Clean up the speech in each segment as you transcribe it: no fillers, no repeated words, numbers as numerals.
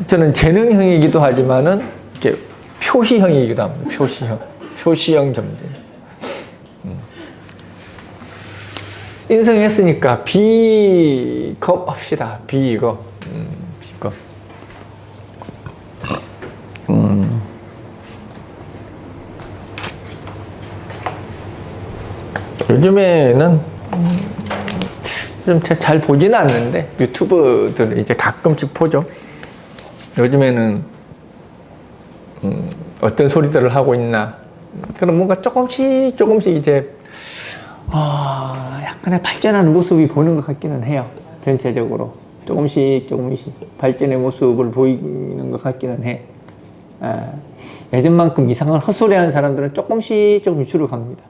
저는 재능형이기도 하지만은 이렇게 표시형이기도 합니다. 표시형 점쟁이. 인성했으니까 비겁 합시다. 비겁. 비겁. 요즘에는 좀 잘 보지는 않는데 유튜브들을 이제 가끔씩 보죠. 요즘에는 어떤 소리들을 하고 있나, 그런 뭔가 조금씩 이제 약간의 발전하는 모습이 보이는 것 같기는 해요. 전체적으로 조금씩 발전의 모습을 보이는 것 같기는 해. 예전만큼 이상한 헛소리하는 사람들은 조금씩 줄어갑니다.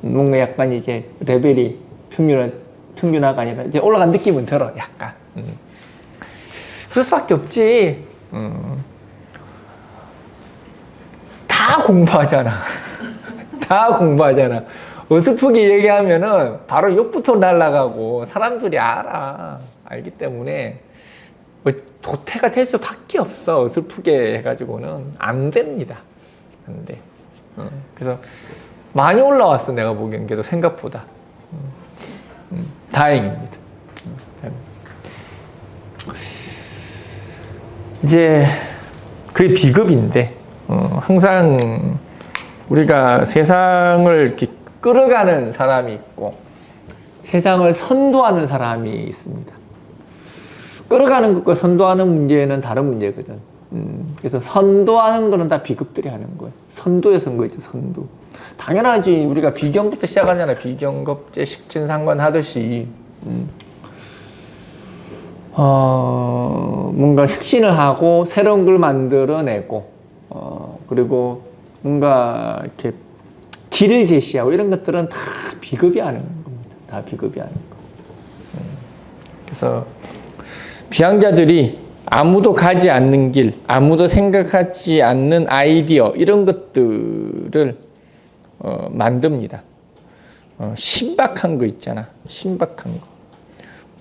뭔가 약간 이제 레벨이 평균화가 아니라 이제 올라간 느낌은 들어, 약간. 그럴 수밖에 없지. 다 공부하잖아. 다 공부하잖아. 어설프게 얘기하면은 바로 욕부터 날아가고 사람들이 알기 때문에 뭐 도태가 될 수밖에 없어. 어설프게 해가지고는 안 됩니다. 안 돼. 그래서 많이 올라왔어, 내가 보기엔. 그래도 생각보다. 다행입니다. 이제 그게 비급인데, 항상 우리가 세상을 이렇게 끌어가는 사람이 있고 세상을 선도하는 사람이 있습니다. 끌어가는 것과 선도하는 문제는 다른 문제거든. 그래서 선도하는 거는 다 비급들이 하는 거예요. 선도의 선거 있죠, 선도. 당연하지. 우리가 비경부터 시작하잖아요. 비경겁제 식진상관 하듯이. 뭔가 혁신을 하고 새로운 걸 만들어내고, 그리고 뭔가 이렇게 길을 제시하고 이런 것들은 다 비급이 하는 겁니다. 다 비급이 하는 거. 그래서 비양자들이 아무도 가지 않는 길, 아무도 생각하지 않는 아이디어, 이런 것들을 만듭니다. 신박한 거 있잖아. 신박한 거.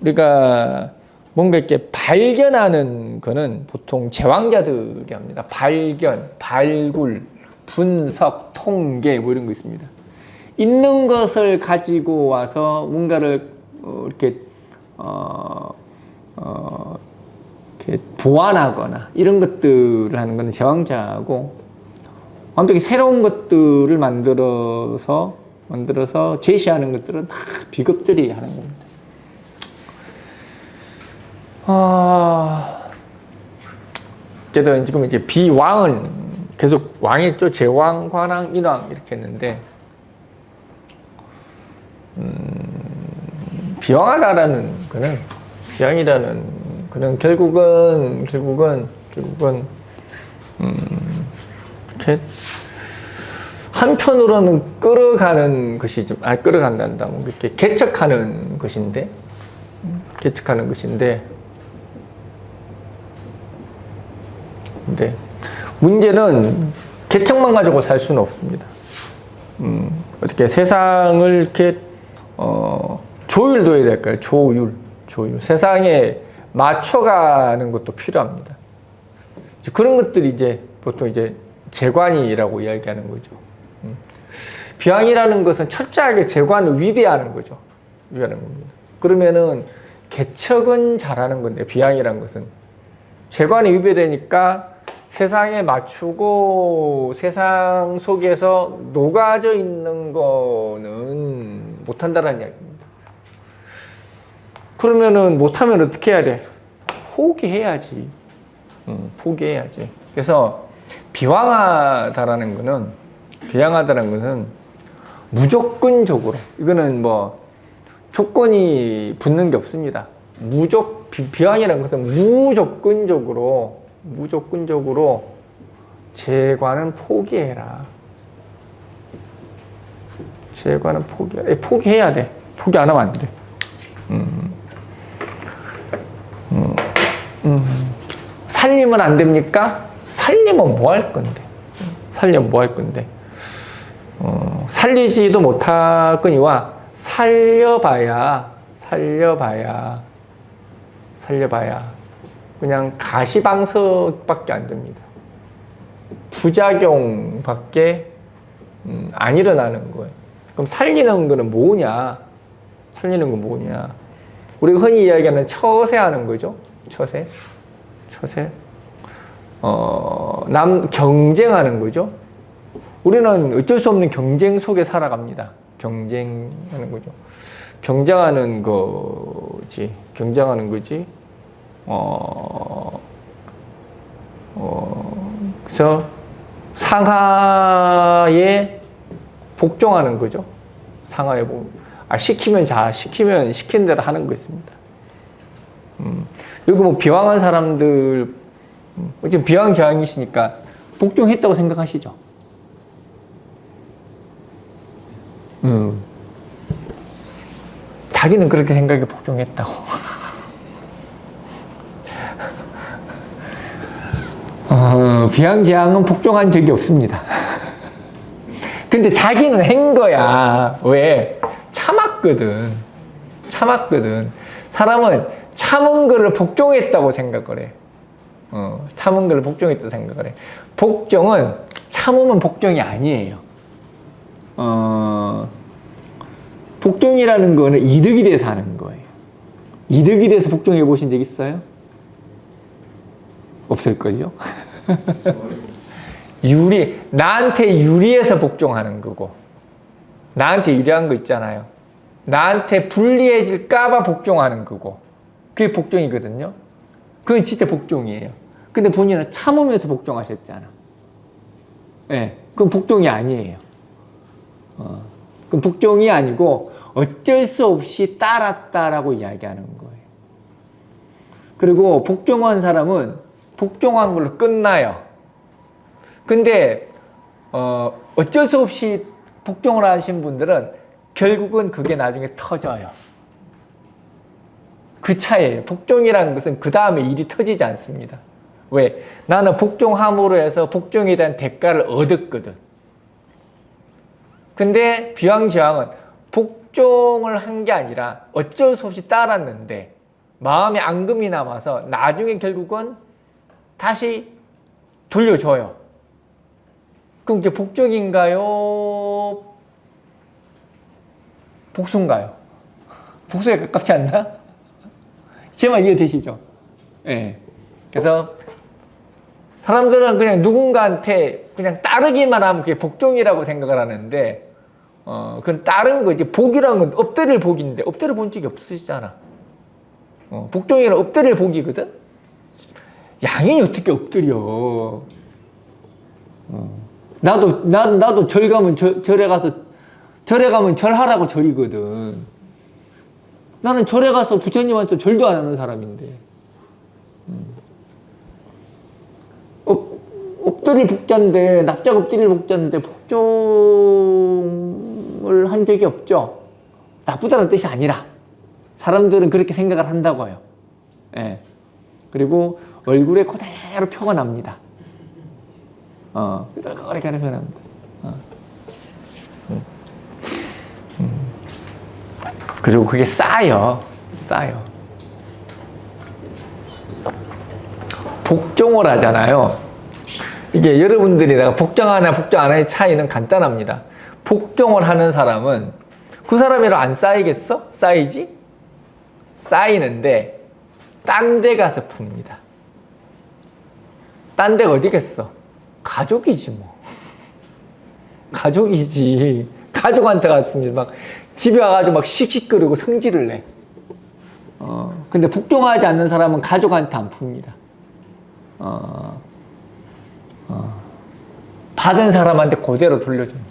우리가 뭔가 이렇게 발견하는 거는 보통 제왕자들이 합니다. 발견, 발굴, 분석, 통계, 뭐 이런 거 있습니다. 있는 것을 가지고 와서 뭔가를 이렇게 보완하거나 이런 것들을 하는 것은 제왕자고, 완벽히 새로운 것들을 만들어서 제시하는 것들은 다 비급들이 하는 겁니다. 어쨌든 지금 이제 비왕은 계속 왕했죠. 제왕, 관왕, 인왕 이렇게 했는데, 비왕이라는 거는 결국은 이렇게 한편으로는 끌어가는 것이 좀, 끌어간단다. 뭐 이렇게 개척하는 것인데, 근데 문제는 개척만 가지고 살 수는 없습니다. 어떻게 세상을 이렇게 조율도 해야 될까요? 조율. 세상에 맞춰가는 것도 필요합니다. 그런 것들이 이제 보통 이제 재관이라고 이야기하는 거죠. 비왕이라는 것은 철저하게 재관을 위배하는 거죠. 위배하는 겁니다. 그러면은 개척은 잘하는 건데, 비왕이라는 것은 재관이 위배되니까 세상에 맞추고 세상 속에서 녹아져 있는 거는 못한다는 이야기입니다. 그러면은 못하면 어떻게 해야 돼? 포기해야지. 포기해야지. 그래서 비왕하다라는 것은 무조건적으로, 이거는 뭐 조건이 붙는 게 없습니다. 비왕이라는 것은 무조건적으로 재관은 포기해라. 재관은 포기해야 돼. 포기 안 하면 안 돼. 살림은 안 됩니까? 살림은 뭐 할 건데? 살리지도 못하거니와 살려봐야 살려봐야 그냥 가시방석밖에 안 됩니다. 부작용밖에 안 일어나는 거예요. 그럼 살리는 거는 뭐냐? 살리는 건 뭐냐? 우리가 흔히 이야기하는 처세하는 거죠. 처세. 경쟁하는 거죠. 우리는 어쩔 수 없는 경쟁 속에 살아갑니다. 경쟁하는 거죠. 경쟁하는 거지. 그래서 상하에 복종하는 거죠. 상하에 시키면 시킨 대로 하는 거 있습니다. 여기 뭐 비왕한 사람들, 지금 비왕저항이시니까 복종했다고 생각하시죠? 자기는 그렇게 생각해 복종했다고. 비왕저항은 복종한 적이 없습니다. 근데 자기는 한 거야. 왜? 참았거든. 사람은 참은 거를 복종했다고 생각을 해. 참은 거를 복종했다고 생각을 해. 복종은 참으면 복종이 아니에요. 복종이라는 거는 이득이 돼서 하는 거예요. 이득이 돼서 복종해 보신 적 있어요? 없을걸요? 나한테 유리해서 복종하는 거고, 나한테 유리한 거 있잖아요. 나한테 불리해질까봐 복종하는 거고, 그게 복종이거든요. 그건 진짜 복종이에요. 근데 본인은 참으면서 복종하셨잖아. 네, 그건 복종이 아니에요. 그럼 복종이 아니고 어쩔 수 없이 따랐다라고 이야기하는 거예요. 그리고 복종한 사람은 복종한 걸로 끝나요. 근데 어쩔 수 없이 복종을 하신 분들은 결국은 그게 나중에 터져요. 그 차이예요. 복종이라는 것은 그 다음에 일이 터지지 않습니다. 왜? 나는 복종함으로 해서 복종에 대한 대가를 얻었거든. 근데 비왕저항은 복종을 한 게 아니라 어쩔 수 없이 따랐는데 마음에 앙금이 남아서 나중에 결국은 다시 돌려줘요. 그럼 이게 복종인가요? 복수인가요? 복수에 가깝지 않나? 제 말 이해되시죠? 예. 네. 그래서 사람들은 그냥 누군가한테 그냥 따르기만 하면 그게 복종이라고 생각을 하는데, 그건 따른 거지. 복이라는 건 엎드릴 복인데, 엎드려 본 적이 없으시잖아. 복종이란 엎드릴 복이거든? 양이 어떻게 엎드려. 나도 절 가면 절에 가면 절하라고 절이거든. 나는 절에 가서 부처님한테 절도 안 하는 사람인데. 엎드릴 복자인데, 납작 엎드릴 복자인데 복종을 한 적이 없죠. 나쁘다는 뜻이 아니라 사람들은 그렇게 생각을 한다고요. 예. 그리고 얼굴에 그대로 표가 납니다. 그대로 표가 납니다. 그리고 그게 쌓여. 복종을 하잖아요. 이게 여러분들이 내가 복종하나 복종 안 하나의 차이는 간단합니다. 복종을 하는 사람은 그 사람이랑 안 쌓이겠어? 쌓이지? 쌓이는데 딴 데 가서 풉니다. 딴 데가 어디겠어? 가족이지 뭐. 가족이지. 가족한테 가서 풉니다. 막 집에 와가지고 막 씩씩거리고 성질을 내. 근데 복종하지 않는 사람은 가족한테 안 풉니다. 받은 사람한테 그대로 돌려줍니다.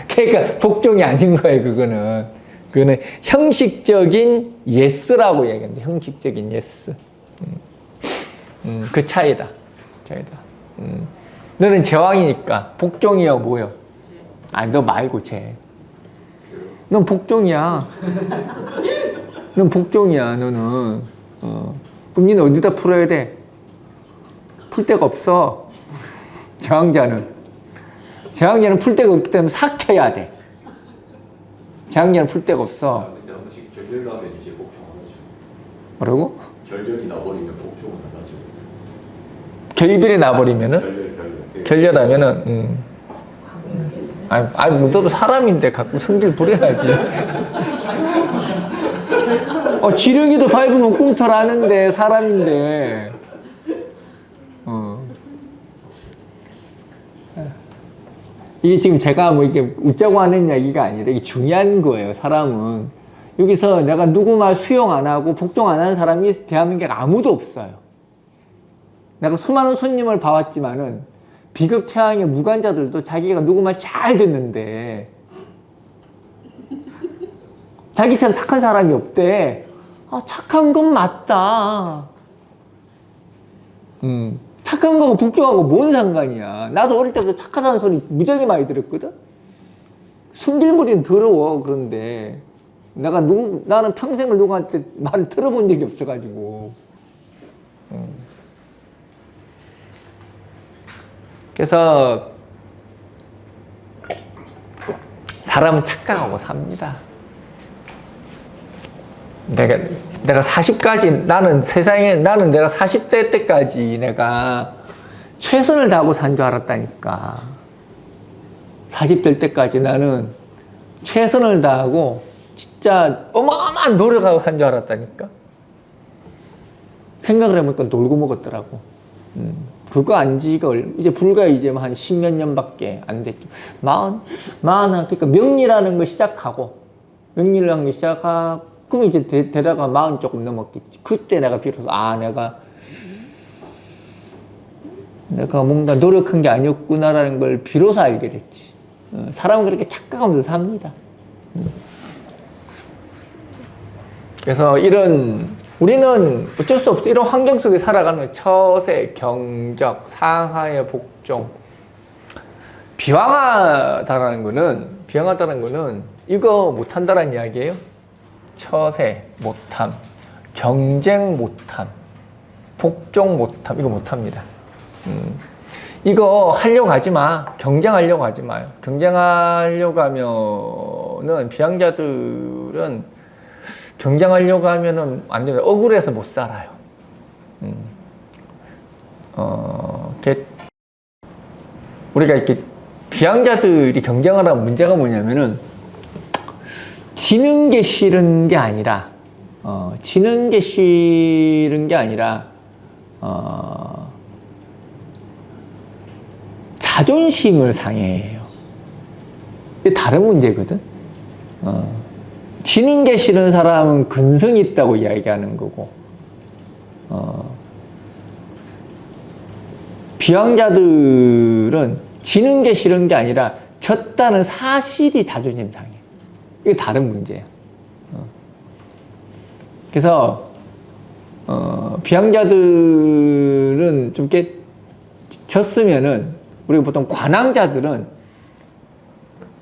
그러니까 복종이 아닌 거예요, 그거는. 그거는 형식적인 예스라고 얘기합니다. 형식적인 예스. 그 차이다. 너는 제왕이니까 복종이야 뭐요? 아니, 너 말고 쟤. 넌 복종이야. 넌 복종이야, 너는. 그럼 니는 어디다 풀어야 돼? 풀 데가 없어. 제왕자는 풀 데가 없기 때문에 삭혀야 돼. 제왕자는 풀 데가 없어. 근데 한 번씩 절리려면 이제 복종하죠. 뭐라고? 결렬이 나버리면 복종은 나가죠. 결별이 나버리면은? 결렬하면은, 아니, 너도 사람인데 가끔 성질 부려야지. 지렁이도 밟으면 꿈틀하는데, 사람인데. 이게 지금 제가 뭐 이게 웃자고 하는 이야기가 아니라 이게 중요한 거예요, 사람은. 여기서 내가 누구 말 수용 안 하고 복종 안 하는 사람이 대한민국에 아무도 없어요. 내가 수많은 손님을 봐왔지만은 비급 태양의 무관자들도 자기가 누구 말 잘 듣는데 자기처럼 착한 사람이 없대. 착한 건 맞다. 착한 거하고 복종하고 뭔 상관이야. 나도 어릴 때부터 착하다는 소리 무지하게 많이 들었거든. 숨길머리는 더러워. 그런데 나는 평생을 누구한테 말을 들어본 적이 없어가지고. 그래서 사람은 착각하고 삽니다. 내가 40까지, 나는 내가 40대 때까지 내가 최선을 다하고 산 줄 알았다니까. 40대 때까지 나는 최선을 다하고 진짜 어마어마한 노력하고 산 줄 알았다니까. 생각을 해보니까 놀고 먹었더라고. 그거 안 지가 불과 이제 한 10몇 년밖에 안 됐죠. 그러니까 명리라는 걸 시작하고, 명리라는 걸 시작하고, 그럼 이제 되다가 40 조금 넘었겠지. 그때 내가 비로소, 내가 뭔가 노력한 게 아니었구나라는 걸 비로소 알게 됐지. 사람은 그렇게 착각하면서 삽니다. 그래서 우리는 어쩔 수 없어. 이런 환경 속에 살아가는 처세, 경적, 상하의 복종. 비왕하다라는 거는 이거 못한다라는 이야기예요. 처세, 못함, 경쟁 못함, 복종 못함, 이거 못합니다. 이거 하려고 하지 마. 경쟁하려고 하지 마요. 경쟁하려고 하면은, 비양자들은 경쟁하려고 하면은 안 됩니다. 억울해서 못 살아요. 우리가 이렇게 비양자들이 경쟁하라는 문제가 뭐냐면은, 지는 게 싫은 게 아니라, 자존심을 상해해요. 이게 다른 문제거든. 지는 게 싫은 사람은 근성이 있다고 이야기하는 거고, 비왕자들은 지는 게 싫은 게 아니라 졌다는 사실이 자존심 상해. 이게 다른 문제야. 그래서 비왕자들은 좀 이렇게 졌으면은, 우리가 보통 관왕자들은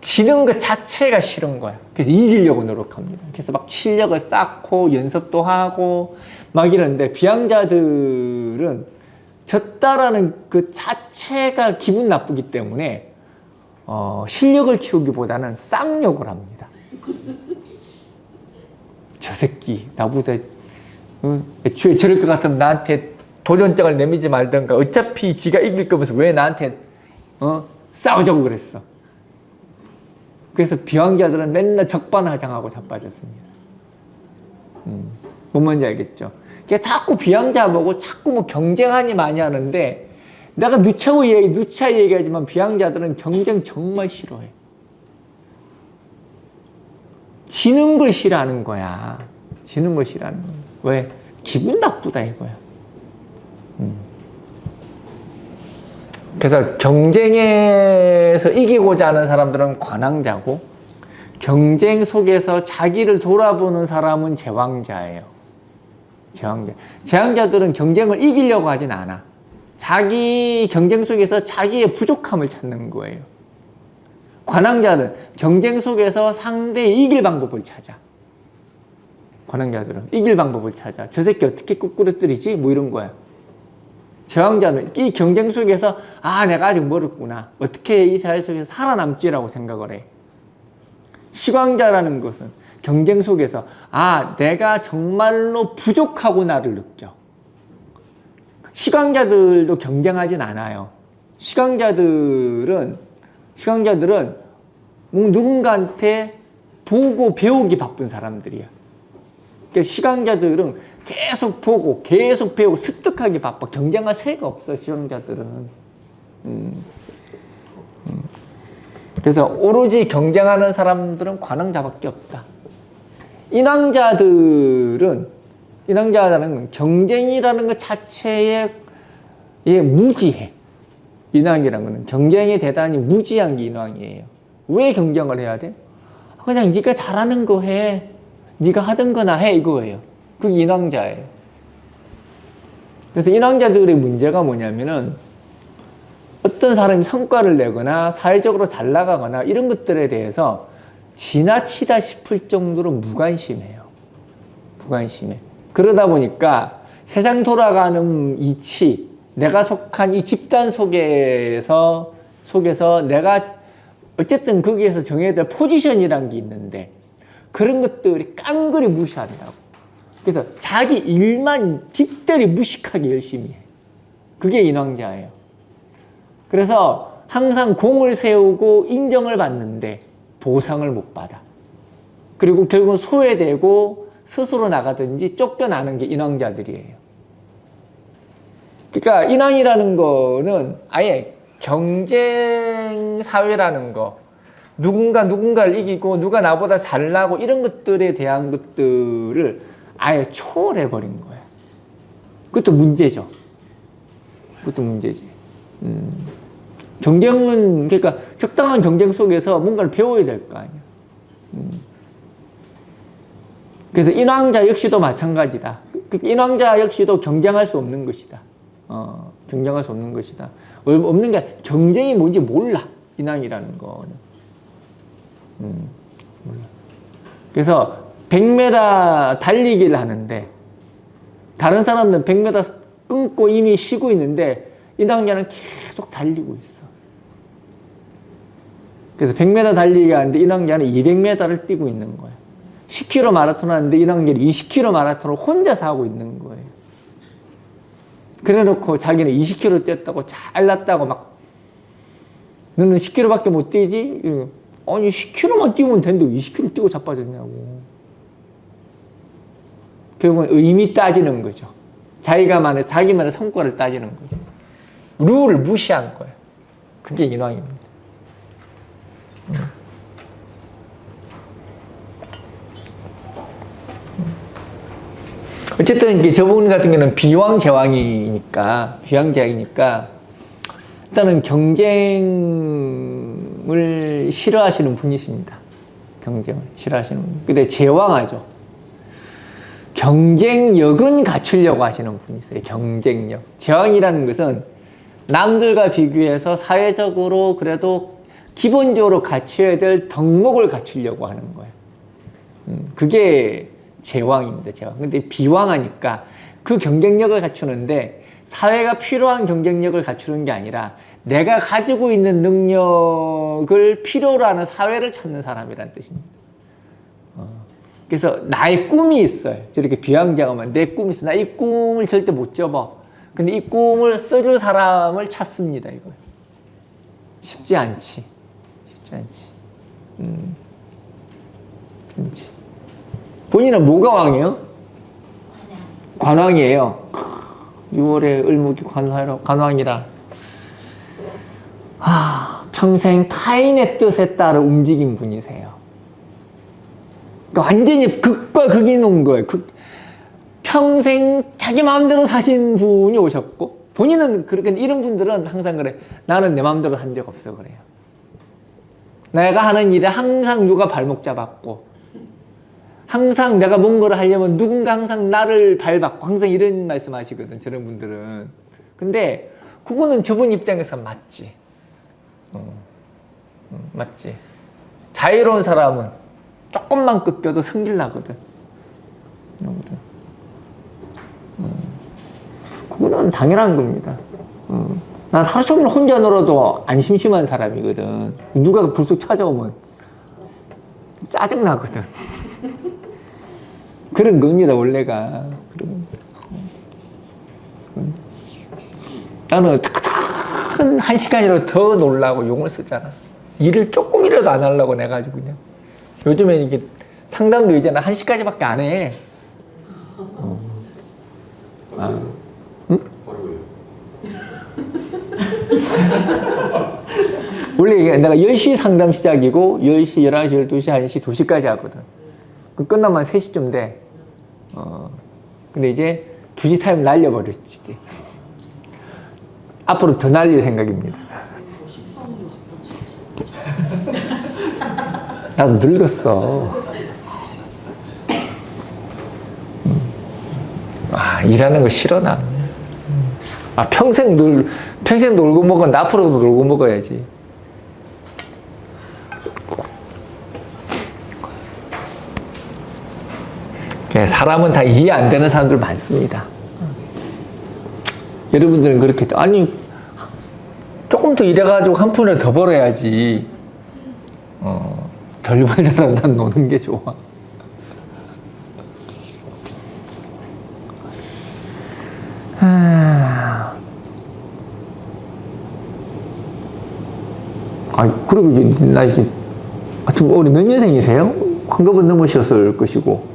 지는 것 자체가 싫은 거야. 그래서 이기려고 노력합니다. 그래서 막 실력을 쌓고 연습도 하고 막 이러는데, 비왕자들은 졌다라는 그 자체가 기분 나쁘기 때문에 실력을 키우기보다는 쌍욕을 합니다. 저 새끼 나보다 애초에 저럴 것 같으면 나한테 도전장을 내밀지 말던가, 어차피 지가 이길 거면서 왜 나한테 싸우자고 그랬어. 그래서 비왕자들은 맨날 적반하장하고 자빠졌습니다. 뭔 말인지 알겠죠? 그러니까 자꾸 비왕자 보고 자꾸 뭐 경쟁하니 많이 하는데, 내가 누차 얘기하지만 비왕자들은 경쟁 정말 싫어해. 지는 걸 싫어하는 거야. 지는 걸 싫어하는 거야. 왜? 기분 나쁘다 이거야. 그래서 경쟁에서 이기고자 하는 사람들은 관왕자고, 경쟁 속에서 자기를 돌아보는 사람은 제왕자예요. 제왕자들은 경쟁을 이기려고 하진 않아. 자기 경쟁 속에서 자기의 부족함을 찾는 거예요. 관왕자는 경쟁 속에서 상대의 이길 방법을 찾아. 관왕자들은 이길 방법을 찾아. 저 새끼 어떻게 꾸꾸러뜨리지? 뭐 이런 거야. 제왕자는 이 경쟁 속에서 내가 아직 멀었구나. 어떻게 이 사회 속에서 살아남지라고 생각을 해. 시광자라는 것은 경쟁 속에서 내가 정말로 부족하구나를 느껴. 시강자들도 경쟁하진 않아요. 시강자들은 누군가한테 보고 배우기 바쁜 사람들이야. 그러니까 시강자들은 계속 보고 계속 배우고 습득하기 바빠. 경쟁할 새가 없어, 시강자들은. 그래서 오로지 경쟁하는 사람들은 관왕자밖에 없다. 인왕자는 경쟁이라는 것 자체에 무지해. 인왕이라는 거는 경쟁에 대단히 무지한 게 인왕이에요. 왜 경쟁을 해야 돼? 그냥 네가 잘하는 거 해. 네가 하던 거나 해, 이거예요. 그게 인왕자예요. 그래서 인왕자들의 문제가 뭐냐면은 어떤 사람이 성과를 내거나 사회적으로 잘 나가거나 이런 것들에 대해서 지나치다 싶을 정도로 무관심해요. 무관심해. 그러다 보니까 세상 돌아가는 이치, 내가 속한 이 집단 속에서 내가 어쨌든 거기에서 정해야 될 포지션이란 게 있는데 그런 것들이 깡그리 무시한다고. 그래서 자기 일만 딥대리 무식하게 열심히 해. 그게 인왕자예요. 그래서 항상 공을 세우고 인정을 받는데 보상을 못 받아. 그리고 결국은 소외되고 스스로 나가든지 쫓겨나는 게 인왕자들이에요. 그러니까 인왕이라는 거는 아예 경쟁 사회라는 거, 누군가를 이기고 누가 나보다 잘나고 이런 것들에 대한 것들을 아예 초월해버린 거예요. 그것도 문제죠. 그것도 문제지. 경쟁은, 그러니까 적당한 경쟁 속에서 뭔가를 배워야 될 거 아니야. 그래서 인왕자 역시도 마찬가지다. 인왕자 역시도 경쟁할 수 없는 것이다. 경쟁할 수 없는 것이다. 없는 게 경쟁이 뭔지 몰라. 인왕이라는 거는. 몰라. 그래서 100m 달리기를 하는데 다른 사람들은 100m 끊고 이미 쉬고 있는데 인왕자는 계속 달리고 있어. 그래서 100m 달리기가 하는데 인왕자는 200m를 뛰고 있는 거예요. 10km 마라톤 하는데 인왕자는 20km 마라톤을 혼자서 하고 있는 거예요. 그래 놓고 자기는 20km 뛰었다고 잘났다고 막 너는 10km밖에 못 뛰지? 아니 10km만 뛰면 되는데 20km 뛰고 자빠졌냐고. 결국은 의미 따지는 거죠. 자기만의 성과를 따지는 거죠. 룰을 무시한 거예요. 그게 인왕입니다. 어쨌든 이게 저분 같은 경우는 비왕제왕이니까 일단은 경쟁을 싫어하시는 분이십니다. 경쟁을 싫어하시는 분. 근데 제왕하죠. 경쟁력은 갖추려고 하시는 분이 있어요. 경쟁력. 제왕이라는 것은 남들과 비교해서 사회적으로 그래도 기본적으로 갖춰야 될 덕목을 갖추려고 하는 거예요. 그게 제왕입니다. 제왕. 근데 비왕하니까 그 경쟁력을 갖추는데 사회가 필요한 경쟁력을 갖추는 게 아니라 내가 가지고 있는 능력을 필요로 하는 사회를 찾는 사람이라는 뜻입니다. 그래서 나의 꿈이 있어요. 저렇게 비왕자가 하면 내 꿈이 있어. 나 이 꿈을 절대 못 접어. 근데 이 꿈을 써줄 사람을 찾습니다. 이거 쉽지 않지. 그렇지. 본인은 뭐가 왕이에요? 관왕이에요. 6월에 을목이 관왕이라. 평생 타인의 뜻에 따라 움직인 분이세요. 그러니까 완전히 극과 극이 놓은 거예요. 평생 자기 마음대로 사신 분이 오셨고, 본인은 그렇게, 이런 분들은 항상 그래. 나는 내 마음대로 한 적 없어. 그래요. 내가 하는 일에 항상 누가 발목 잡았고, 항상 내가 뭔가를 하려면 누군가 항상 나를 밟았고, 항상 이런 말씀 하시거든, 저런 분들은. 근데, 그거는 저분 입장에서 맞지. 맞지. 자유로운 사람은 조금만 꺾여도 승질 나거든. 그거는 당연한 겁니다. 난 하루 종일 혼자 놀아도 안 심심한 사람이거든. 누가 불쑥 찾아오면 짜증나거든. 그런 겁니다, 원래가. 나는 한 시간이라도 더 놀라고 용을 쓰잖아. 일을 조금이라도 안 하려고 내가지고 그냥. 요즘엔 이게 상담도 이제는 1시까지밖에 안 해. 응? 바로요. 원래 이게 내가 10시 상담 시작이고 10시, 11시, 12시, 1시, 2시까지 하거든. 그 끝나면 3시쯤 돼. 근데 이제 2시 타임 날려버렸지. 앞으로 더 날릴 생각입니다. 나도 늙었어. 일하는 거 싫어, 나. 평생 놀고 먹었는데 앞으로도 놀고 먹어야지. 사람은 다 이해 안 되는 사람들 많습니다. 여러분들은 그렇게, 아니, 조금 더 일해가지고 한 푼을 더 벌어야지. 덜 벌려면 난 노는 게 좋아. 그리고 이제, 나 이제, 하여튼, 올해 몇 년생이세요? 한꺼번 넘으셨을 것이고.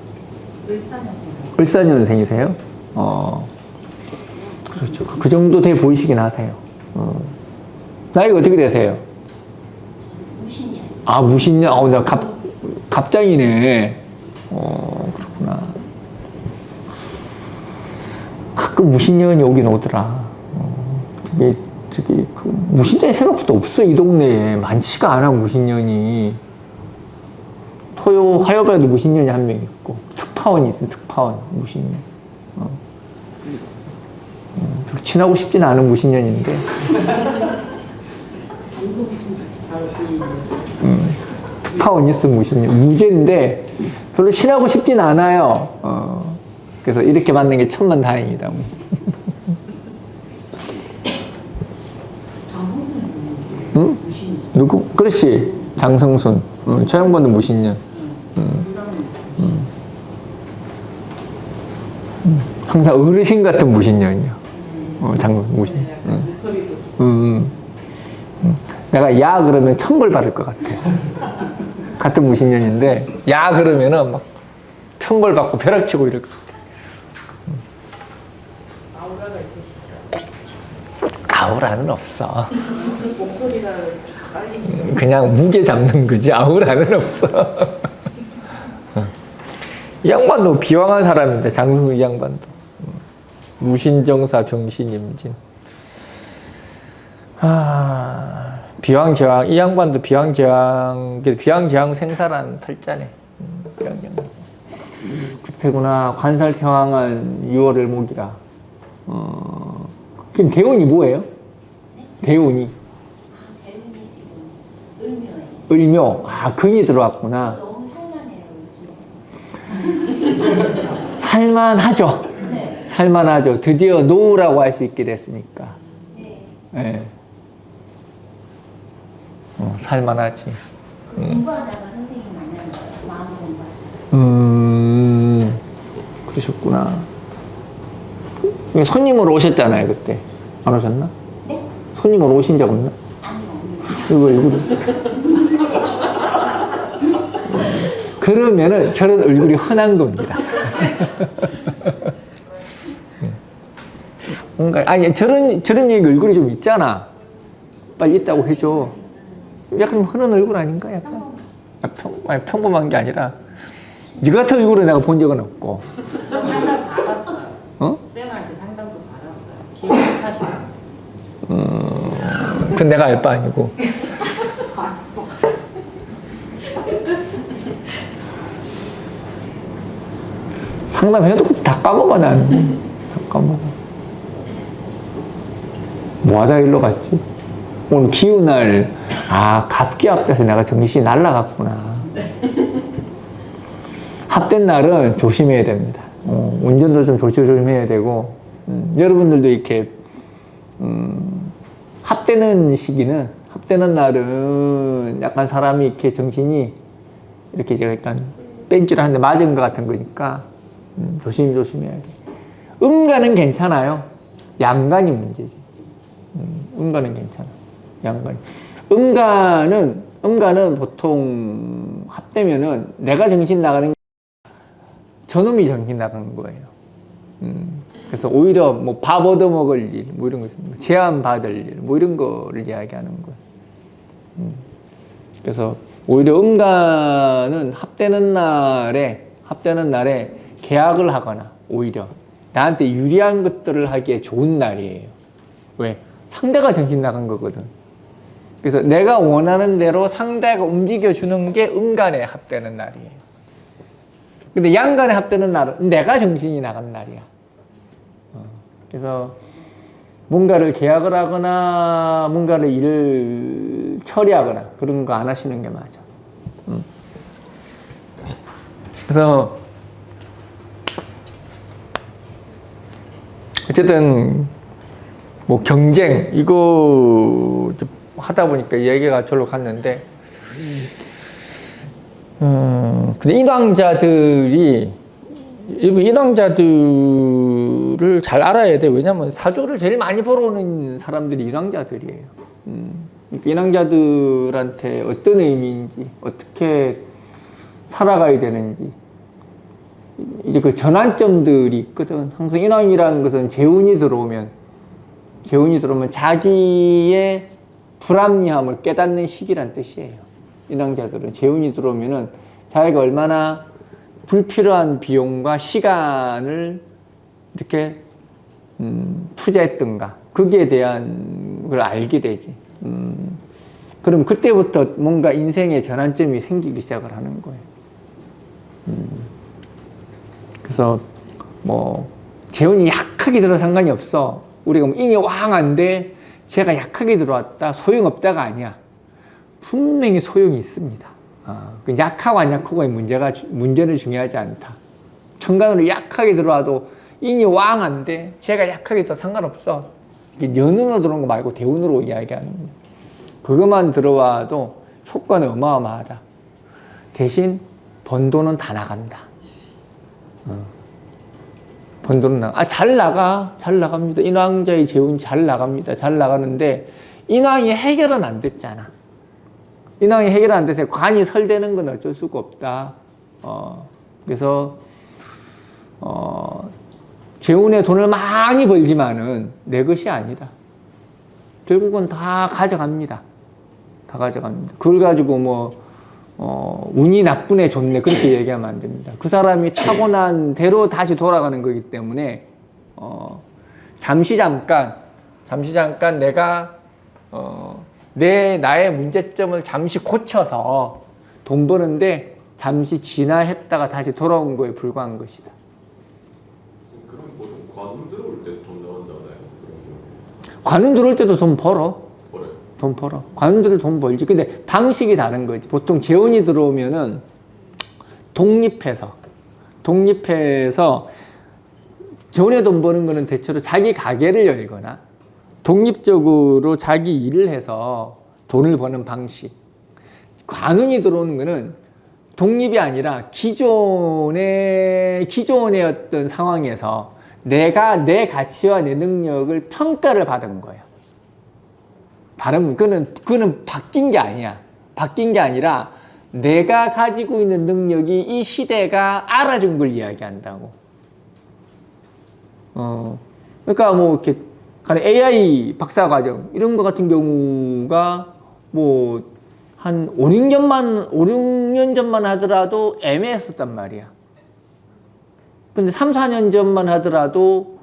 을사년생이세요? 그렇죠. 그 정도 돼 보이시긴 하세요. 나이가 어떻게 되세요? 무신년. 무신년? 나 갑장이네. 그렇구나. 가끔 무신년이 오긴 오더라. 무신년이 생각보다 없어, 이 동네에. 많지가 않아, 무신년이. 화요일에도 무신년이 한 명 있고, 특파원이 있어, 특파원, 무신년. 별로 친하고 싶진 않은 무신년인데. 특파원 있으면 무신년. 무죄인데, 별로 친하고 싶진 않아요. 그래서 이렇게 만난 게 천만 다행이다. 응? 누구? 그렇지. 장성순. 저 양반은 무신년. 항상 어르신 같은 무신년이야. 무신년. 내가 야 그러면 천벌 받을 것 같아. 같은 무신년인데 야 그러면은 막 천벌 받고 벼락치고 이럴 것 같아. 아우라가 있으시죠? 아우라는 없어. 목소리가 빨리 그냥 무게 잡는 거지. 아우라는 없어. 이 양반도 비왕한 사람인데, 장승수 이 양반도. 무신정사 병신임진. 비왕제왕, 이 양반도 비왕제왕 생사란 팔자네. 비왕제왕. 그때구나. 관살태왕은 6월을 목이라. 그럼 대운이 뭐예요? 대운이. 을묘예요. 을묘. 근이 들어왔구나. 너무 살만해요, 살만하죠. 네. 살만하죠. 드디어 노후라고 할 수 있게 됐으니까. 네. 네. 살만하지. 공부하다가 선생님 만난 거예요. 마음 공부. 그러셨구나. 손님으로 오셨잖아요, 그때. 안 오셨나? 네? 손님으로 오신 적 없나? 아니요. 얼굴이. 그러면은 저런 얼굴이 흔한 겁니다. 뭔가, 저런 얘기 얼굴이 좀 있잖아. 빨리 있다고 해줘. 약간 흔한 얼굴 아닌가? 약간. 평범한 게 아니라. 이 같은 얼굴을 내가 본 적은 없고. 저 상담 받았어요. 쌤한테 상담도 받았어요. 기억하시나요? 그건 내가 알 바 아니고. 상담해도 다 까먹어, 나는. 다 까먹어. 뭐 하다 일로 갔지? 오늘 기운날, 갑기 앞에서 내가 정신이 날라갔구나. 합된 날은 조심해야 됩니다. 운전도 좀 조심해야 되고, 여러분들도 이렇게, 합되는 시기는, 합되는 날은 약간 사람이 이렇게 정신이 이렇게 제가 약간 뺀질 한대 맞은 것 같은 거니까, 조심해야지. 음간은 괜찮아요. 양간이 문제지. 음간은 괜찮아. 양간. 음간은 보통 합되면은 내가 정신 나가는 게 저놈이 정신 나가는 거예요. 그래서 오히려 뭐 밥 얻어먹을 일, 뭐 이런 거 있습니다. 제안 받을 일, 뭐 이런 거를 이야기하는 거예요. 그래서 오히려 음간은 합되는 날에 계약을 하거나 오히려 나한테 유리한 것들을 하기에 좋은 날이에요. 왜? 상대가 정신 나간 거거든. 그래서 내가 원하는 대로 상대가 움직여주는 게 음간에 합되는 날이에요. 근데 양간에 합되는 날은 내가 정신이 나간 날이야. 그래서 뭔가를 계약을 하거나 뭔가를 일을 처리하거나 그런 거 안 하시는 게 맞아. 그래서 어쨌든 뭐 경쟁 이거 하다 보니까 얘기가 절로 갔는데 근데 인왕자들을 잘 알아야 돼. 왜냐면 사조를 제일 많이 벌어오는 사람들이 인왕자들이에요. 인왕자들한테 어떤 의미인지 어떻게 살아가야 되는지 이제 그 전환점들이 있거든. 항상 인왕이라는 것은 재운이 들어오면 자기의 불합리함을 깨닫는 시기란 뜻이에요. 인왕자들은 재운이 들어오면은 자기가 얼마나 불필요한 비용과 시간을 이렇게 투자했던가 거기에 대한 걸 알게 되지. 그럼 그때부터 뭔가 인생의 전환점이 생기기 시작을 하는 거예요. 그래서 뭐 재운이 약하게 들어 상관이 없어. 우리가 뭐 인이 왕한데 제가 약하게 들어왔다 소용없다가 아니야. 분명히 소용이 있습니다. 약하고 안 약하고의 문제는 중요하지 않다. 천간으로 약하게 들어와도 인이 왕한데 제가 약하게 들어 상관없어. 이게 연운으로 들어온 거 말고 대운으로 이야기하는 거예요. 그것만 들어와도 효과는 어마어마하다. 대신 번 돈은 다 나간다. 번 돈은 잘 나갑니다. 인왕자의 재운이 잘 나갑니다. 잘 나가는데 인왕이 해결은 안 됐잖아. 인왕이 해결 안 돼서 관이 설되는 건 어쩔 수가 없다. 그래서 재운에 돈을 많이 벌지만은 내 것이 아니다. 결국은 다 가져갑니다. 다 가져갑니다. 그걸 가지고 운이 나쁘네 좋네 그렇게 얘기하면 안 됩니다. 그 사람이 타고난 대로 다시 돌아가는 거기 때문에 잠시 잠깐 내가 나의 문제점을 잠시 고쳐서 돈 버는데 잠시 진화했다가 다시 돌아온 거에 불과한 것이다. 그럼 보통 관음 들어올 때 돈 나온다나요? 관음 들어올 때도 돈 벌어. 벌어요. 돈 벌어. 관음들은 돈 벌지. 근데 방식이 다른 거지. 보통 재운이 들어오면은 독립해서 재운에 돈 버는 거는 대체로 자기 가게를 열거나 독립적으로 자기 일을 해서 돈을 버는 방식. 관운이 들어오는 거는 독립이 아니라 기존의 어떤 상황에서 내가 내 가치와 내 능력을 평가를 받은 거예요. 그거는 바뀐 게 아니야. 바뀐 게 아니라 내가 가지고 있는 능력이 이 시대가 알아준 걸 이야기한다고. 그러니까 뭐 이렇게 AI 박사과정 이런 거 같은 경우가 뭐 한 5, 6년 전만 하더라도 애매했었단 말이야. 근데 3, 4년 전만 하더라도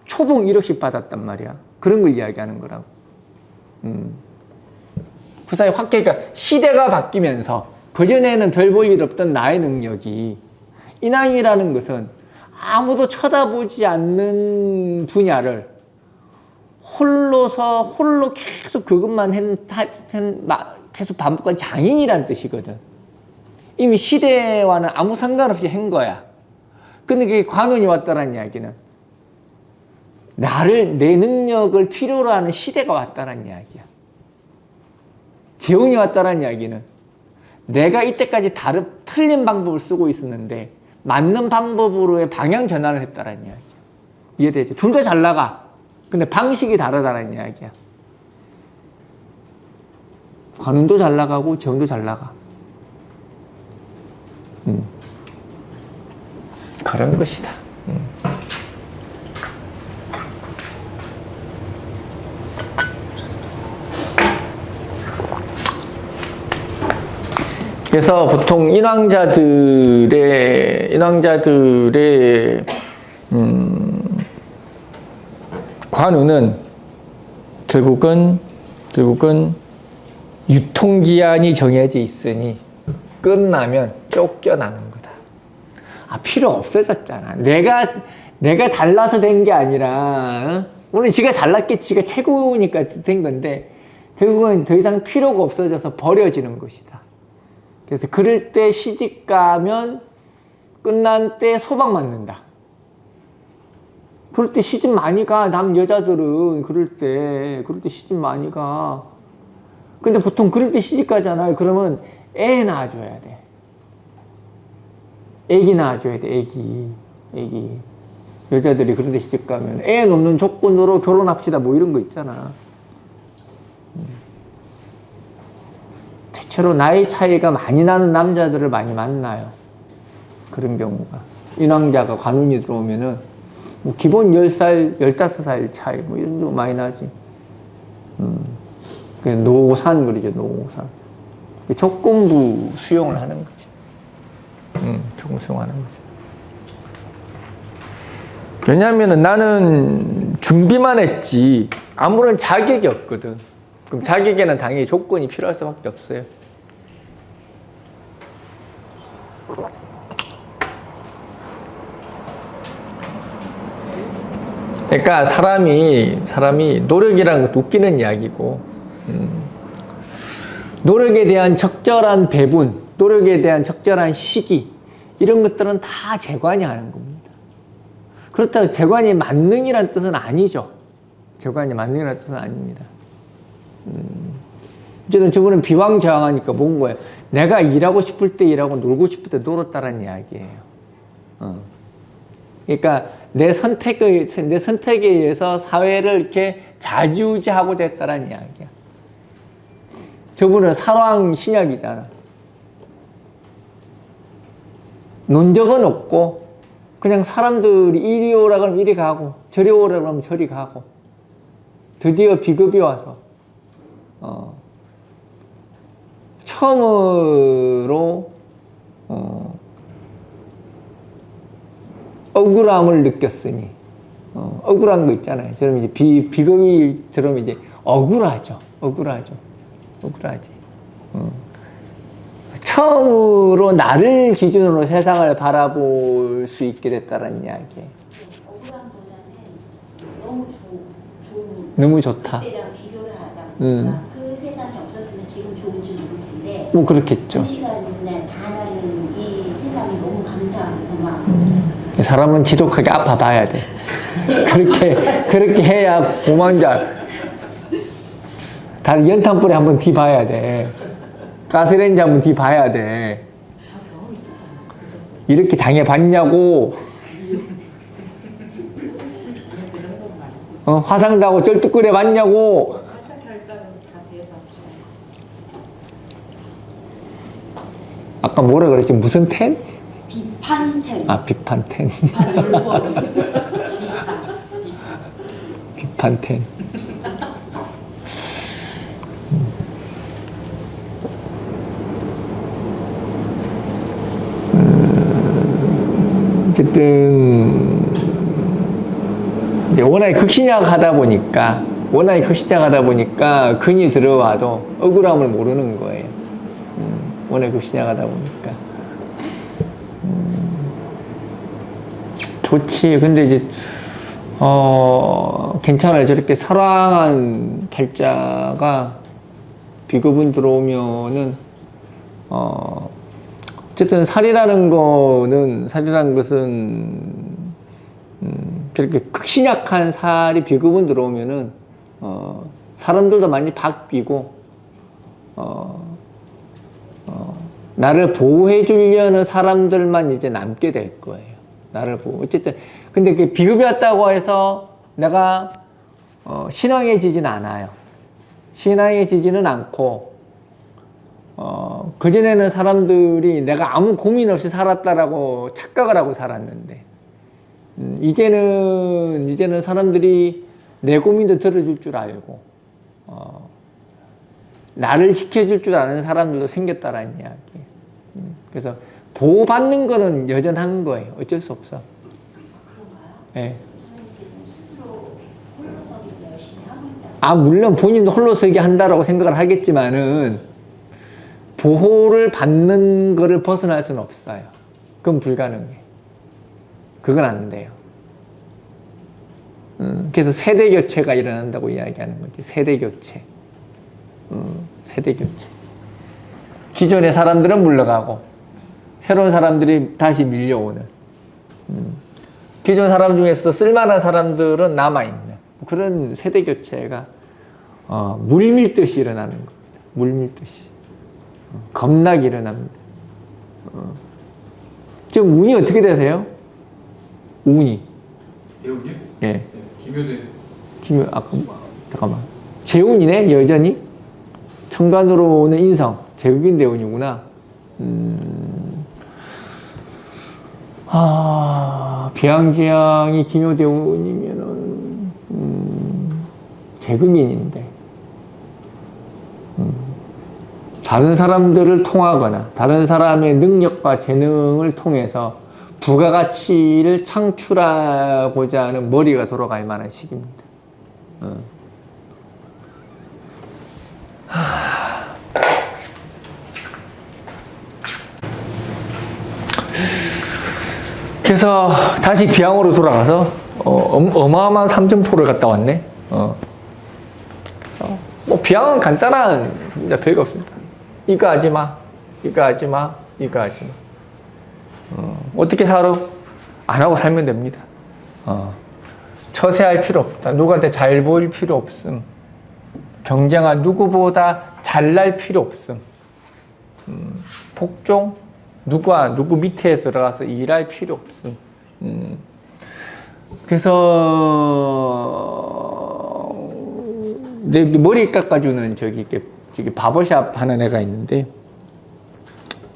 초봉 1억씩 받았단 말이야. 그런 걸 이야기하는 거라고. 그 사이 확, 그러니까 시대가 바뀌면서 그전에는 별 볼 일 없던 나의 능력이 인왕이라는 것은 아무도 쳐다보지 않는 분야를 홀로 계속 그것만 계속 반복한 장인이란 뜻이거든. 이미 시대와는 아무 상관없이 한 거야. 근데 그게 관운이 왔다는 이야기는 내 능력을 필요로 하는 시대가 왔다는 이야기야. 재운이 왔다는 이야기는 내가 이때까지 틀린 방법을 쓰고 있었는데 맞는 방법으로의 방향 전환을 했다라는 이야기야. 이해되죠? 둘 다 잘 나가. 근데 방식이 다르다는 이야기야. 관운도 잘 나가고 재운도 잘 나가. 그런 것이다. 그래서 보통 인왕자들의 관우는 결국은 유통기한이 정해져 있으니 끝나면 쫓겨나는 거다. 아, 필요 없어졌잖아. 내가 잘나서 된 게 아니라, 오늘 지가 잘났겠지. 지가 최고니까 된 건데, 결국은 더 이상 필요가 없어져서 버려지는 것이다. 그래서 그럴 때 시집 가면 끝난 때 소방 맞는다. 그럴 때 시집 많이 가. 남 여자들은 그럴 때 시집 많이 가. 근데 보통 그럴 때 시집 가잖아요. 그러면 애 낳아줘야 돼. 애기 낳아줘야 돼. 애기. 여자들이 그런 데 시집 가면 애 놓는 조건으로 결혼합시다. 뭐 이런 거 있잖아. 대체로 나이 차이가 많이 나는 남자들을 많이 만나요. 그런 경우가. 인왕자가 관운이 들어오면은 뭐 기본 10살, 15살 차이 뭐 이런 거 많이 나지. 노산 그러죠. 노산. 조건부 수용을 하는 거지. 조건 수용하는 거지. 왜냐하면 나는 준비만 했지 아무런 자격이 없거든. 그럼 자격에는 당연히 조건이 필요할 수밖에 없어요. 그러니까 사람이 노력이라는 것도 웃기는 이야기고, 노력에 대한 적절한 배분, 노력에 대한 적절한 시기, 이런 것들은 다 재관이 하는 겁니다. 그렇다고 재관이 만능이라는 뜻은 아니죠. 재관이 만능이라는 뜻은 아닙니다. 어쨌든 저분은 비왕저항하니까 뭔 거예요? 내가 일하고 싶을 때 일하고 놀고 싶을 때 놀았다는 이야기예요. 그러니까 내 선택에 의해서 사회를 이렇게 좌지우지하고자 했다는 이야기야. 저분은 살왕 신약이잖아. 논 적은 없고 그냥 사람들이 이리 오라 그러면 이리 가고 저리 오라 그러면 저리 가고 드디어 비급이 와서 처음으로 억울함을 느꼈으니 억울한 거 있잖아요. 저러면 이제 비급이 들으면 이제 억울하지. 처음으로 나를 기준으로 세상을 바라볼 수 있게 됐다는 이야기예요. 억울함보다는 너무 너무 좋다. 그때랑 비교를 하다 보니까 그 세상이 없었으면 지금 좋은 줄 모를 텐데 뭐 그렇겠죠. 그 시간에 반하는 이 세상이 너무 감사하고 막 사람은 지독하게 아파봐야 돼. 그렇게 해야 고만자. 다 연탄불에 한번 뒤봐야 돼. 가스레인지 한번 뒤봐야 돼. 이렇게 당해봤냐고. 화상당하고 쩔뚝 끓여봤냐고. 아까 뭐라 그랬지? 무슨 텐? 비판텐. 아, 비판텐. 비판텐. 어쨌든 이제 워낙에 극신약하다 보니까 근이 들어와도 억울함을 모르는 거예요. 워낙에 극신약하다 보니까 좋지. 근데 이제 괜찮아요. 저렇게 살왕한 팔자가 비급운 들어오면은 어쨌든 살이라는 것은 저렇게 극신약한 살이 비급운 들어오면은 사람들도 많이 바뀌고 나를 보호해 주려는 사람들만 이제 남게 될 거예요. 나를 보호. 어쨌든 근데 그 비급이 왔다고 해서 내가 신앙해지진 않아요. 신앙해지지는 않고 그전에는 사람들이 내가 아무 고민 없이 살았다라고 착각을 하고 살았는데 이제는 사람들이 내 고민도 들어줄 줄 알고 나를 지켜줄 줄 아는 사람들도 생겼다라는 이야기. 그래서 보호받는 거는 여전한 거예요. 어쩔 수 없어. 그런가요? 네. 저는 지금 스스로 홀로서기를 열심히 하고 있다. 아, 물론 본인도 홀로서기 한다라고 생각을 하겠지만은 보호를 받는 거를 벗어날 수는 없어요. 그건 불가능해. 그건 안 돼요. 그래서 세대 교체가 일어난다고 이야기하는 거지. 세대 교체. 세대 교체. 기존의 사람들은 물러가고 새로운 사람들이 다시 밀려오는. 기존 사람 중에서도 쓸만한 사람들은 남아있는 그런 세대 교체가 물밀듯이 일어나는 겁니다. 물밀듯이. 겁나게 일어납니다. 지금 운이 어떻게 되세요? 운이. 배우님? 예. 네, 김효대. 잠깐만. 재운이네, 여전히? 천간으로 오는 인성. 제국인 대운이구나. 비양지양이 김효대운이면은, 제국인인데. 다른 사람들을 통하거나, 다른 사람의 능력과 재능을 통해서 부가가치를 창출하고자 하는 머리가 돌아갈 만한 시기입니다. 그래서 다시 비양으로 돌아가서 어마어마한 삼점포를 갔다 왔네. 그래서 뭐 비양은 간단한 별거 없습니다. 이거 하지 마, 이거 하지 마, 이거 하지 마. 어떻게 살아? 안 하고 살면 됩니다. 처세할 필요 없다. 누구한테 잘 보일 필요 없음. 경쟁한 누구보다 잘날 필요 없음. 복종? 누구 밑에 들어가서 일할 필요 없음. 그래서 내 머리 깎아주는 저기 바버샵 하는 애가 있는데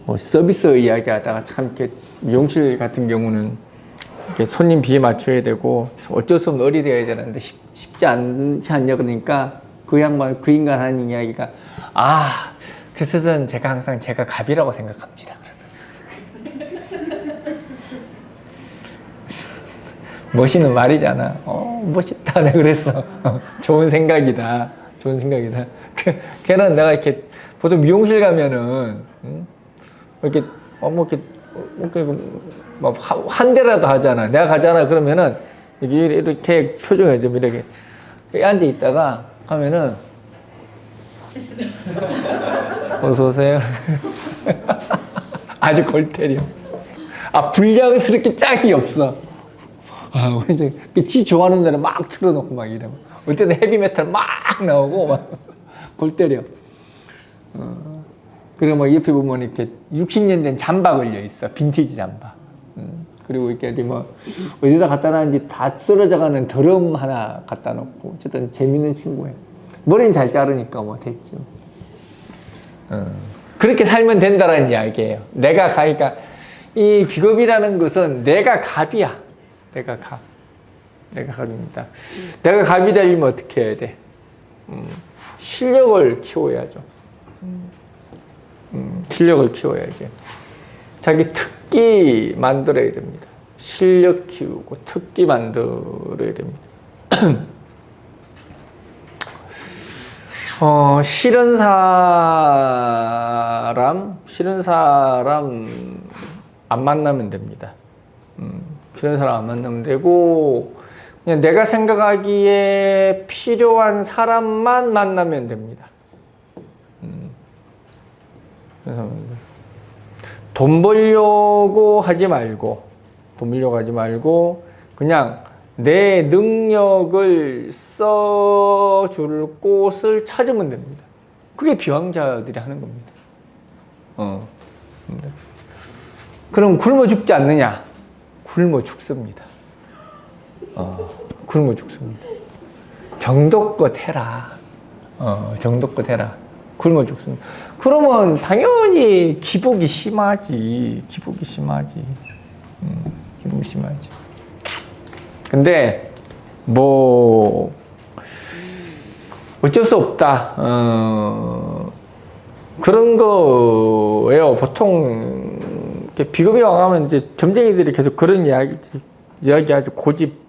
뭐 서비스 이야기하다가 참 이렇게 미용실 같은 경우는 이렇게 손님 비에 맞춰야 되고 어쩔 수 없는 어리되어야 되는데 쉽지 않지 않냐 그러니까 그 인간 하는 이야기가 그래서 제가 항상 제가 갑이라고 생각합니다. 멋있는 말이잖아. 멋있다. 내가 그랬어. 좋은 생각이다. 좋은 생각이다. 걔는 내가 이렇게 보통 미용실 가면은 이렇게 한 대라도 하잖아. 내가 가잖아. 그러면은 이렇게 표정이 좀 이렇게 앉아 있다가 하면은 어서 오세요. 아주 골 때려. 불량스럽게 짝이 없어. 지 좋아하는 데는 막 틀어놓고 막 이래. 어떨 때는 헤비메탈 막 나오고 막 골 때려. 그리고 뭐 옆에 보면 이렇게 60년 된 잠바 걸려 있어. 빈티지 잠바. 그리고 이렇게 어디다 갖다 놨는지 다 쓰러져가는 드럼 하나 갖다 놓고. 어쨌든 재밌는 친구예요. 머리는 잘 자르니까 뭐 됐죠. 그렇게 살면 된다라는 이야기예요. 그러니까 이 비겁이라는 것은 내가 갑이야. 내가 갑입니다. 내가 갑이 되려면 어떻게 해야 돼? 실력을 키워야죠. 실력을 키워야지. 자기 특기 만들어야 됩니다. 실력 키우고 특기 만들어야 됩니다. 싫은 사람 안 만나면 됩니다. 싫은 사람 안 만나면 되고, 그냥 내가 생각하기에 필요한 사람만 만나면 됩니다. 그래서 돈 벌려고 하지 말고, 그냥 내 능력을 써줄 곳을 찾으면 됩니다. 그게 비왕자들이 하는 겁니다. 그럼 굶어 죽지 않느냐? 굶어 죽습니다. 굶어 죽습니다. 정도껏 해라. 정도껏 해라. 굶어 죽습니다. 그러면 당연히 기복이 심하지. 기복이 심하지. 기복이 심하지. 근데 뭐 어쩔 수 없다. 그런 거예요. 보통 이렇게 비겁이 와가면 이제 점쟁이들이 계속 그런 이야기하죠. 고집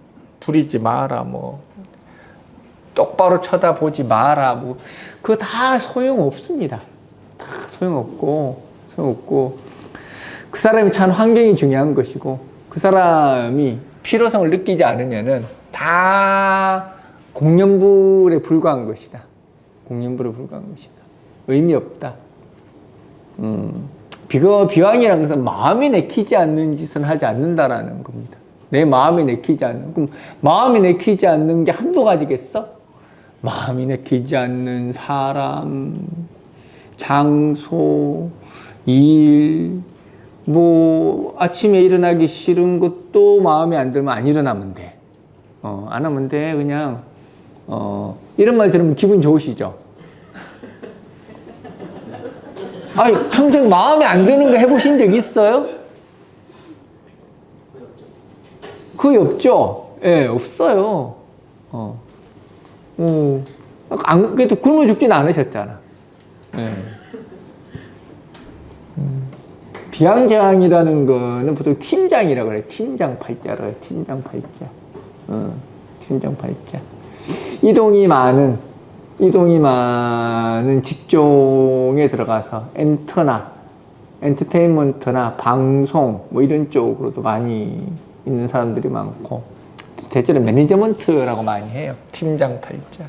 부리지 마라. 뭐 똑바로 쳐다보지 마라. 뭐 그거 다 소용없습니다. 다 소용없고 그 사람이 처한 환경이 중요한 것이고 그 사람이 필요성을 느끼지 않으면은 다 공연불에 불과한 것이다. 공연불에 불과한 것이다. 의미 없다. 비왕이라는 것은 마음이 내키지 않는 짓은 하지 않는다라는 겁니다. 내 마음이 내키지 않는. 그럼 마음이 내키지 않는 게 한두 가지겠어? 마음이 내키지 않는 사람, 장소, 일, 뭐 아침에 일어나기 싫은 것도 마음에 안 들면 안 일어나면 돼. 안 하면 돼. 그냥 이런 말 들으면 기분 좋으시죠? 아니 평생 마음에 안 드는 거 해보신 적 있어요? 거의 없죠? 예, 없어요. 그래도 굶어 죽진 않으셨잖아. 예. 비양장이라는 거는 보통 팀장이라고 그래요. 팀장 팔자라고 해요. 팀장 팔자. 팀장 팔자. 이동이 많은 직종에 들어가서 엔터테인먼트나 방송 뭐 이런 쪽으로도 많이 있는 사람들이 많고 대체로 매니저먼트라고 많이 해요. 팀장 팔자.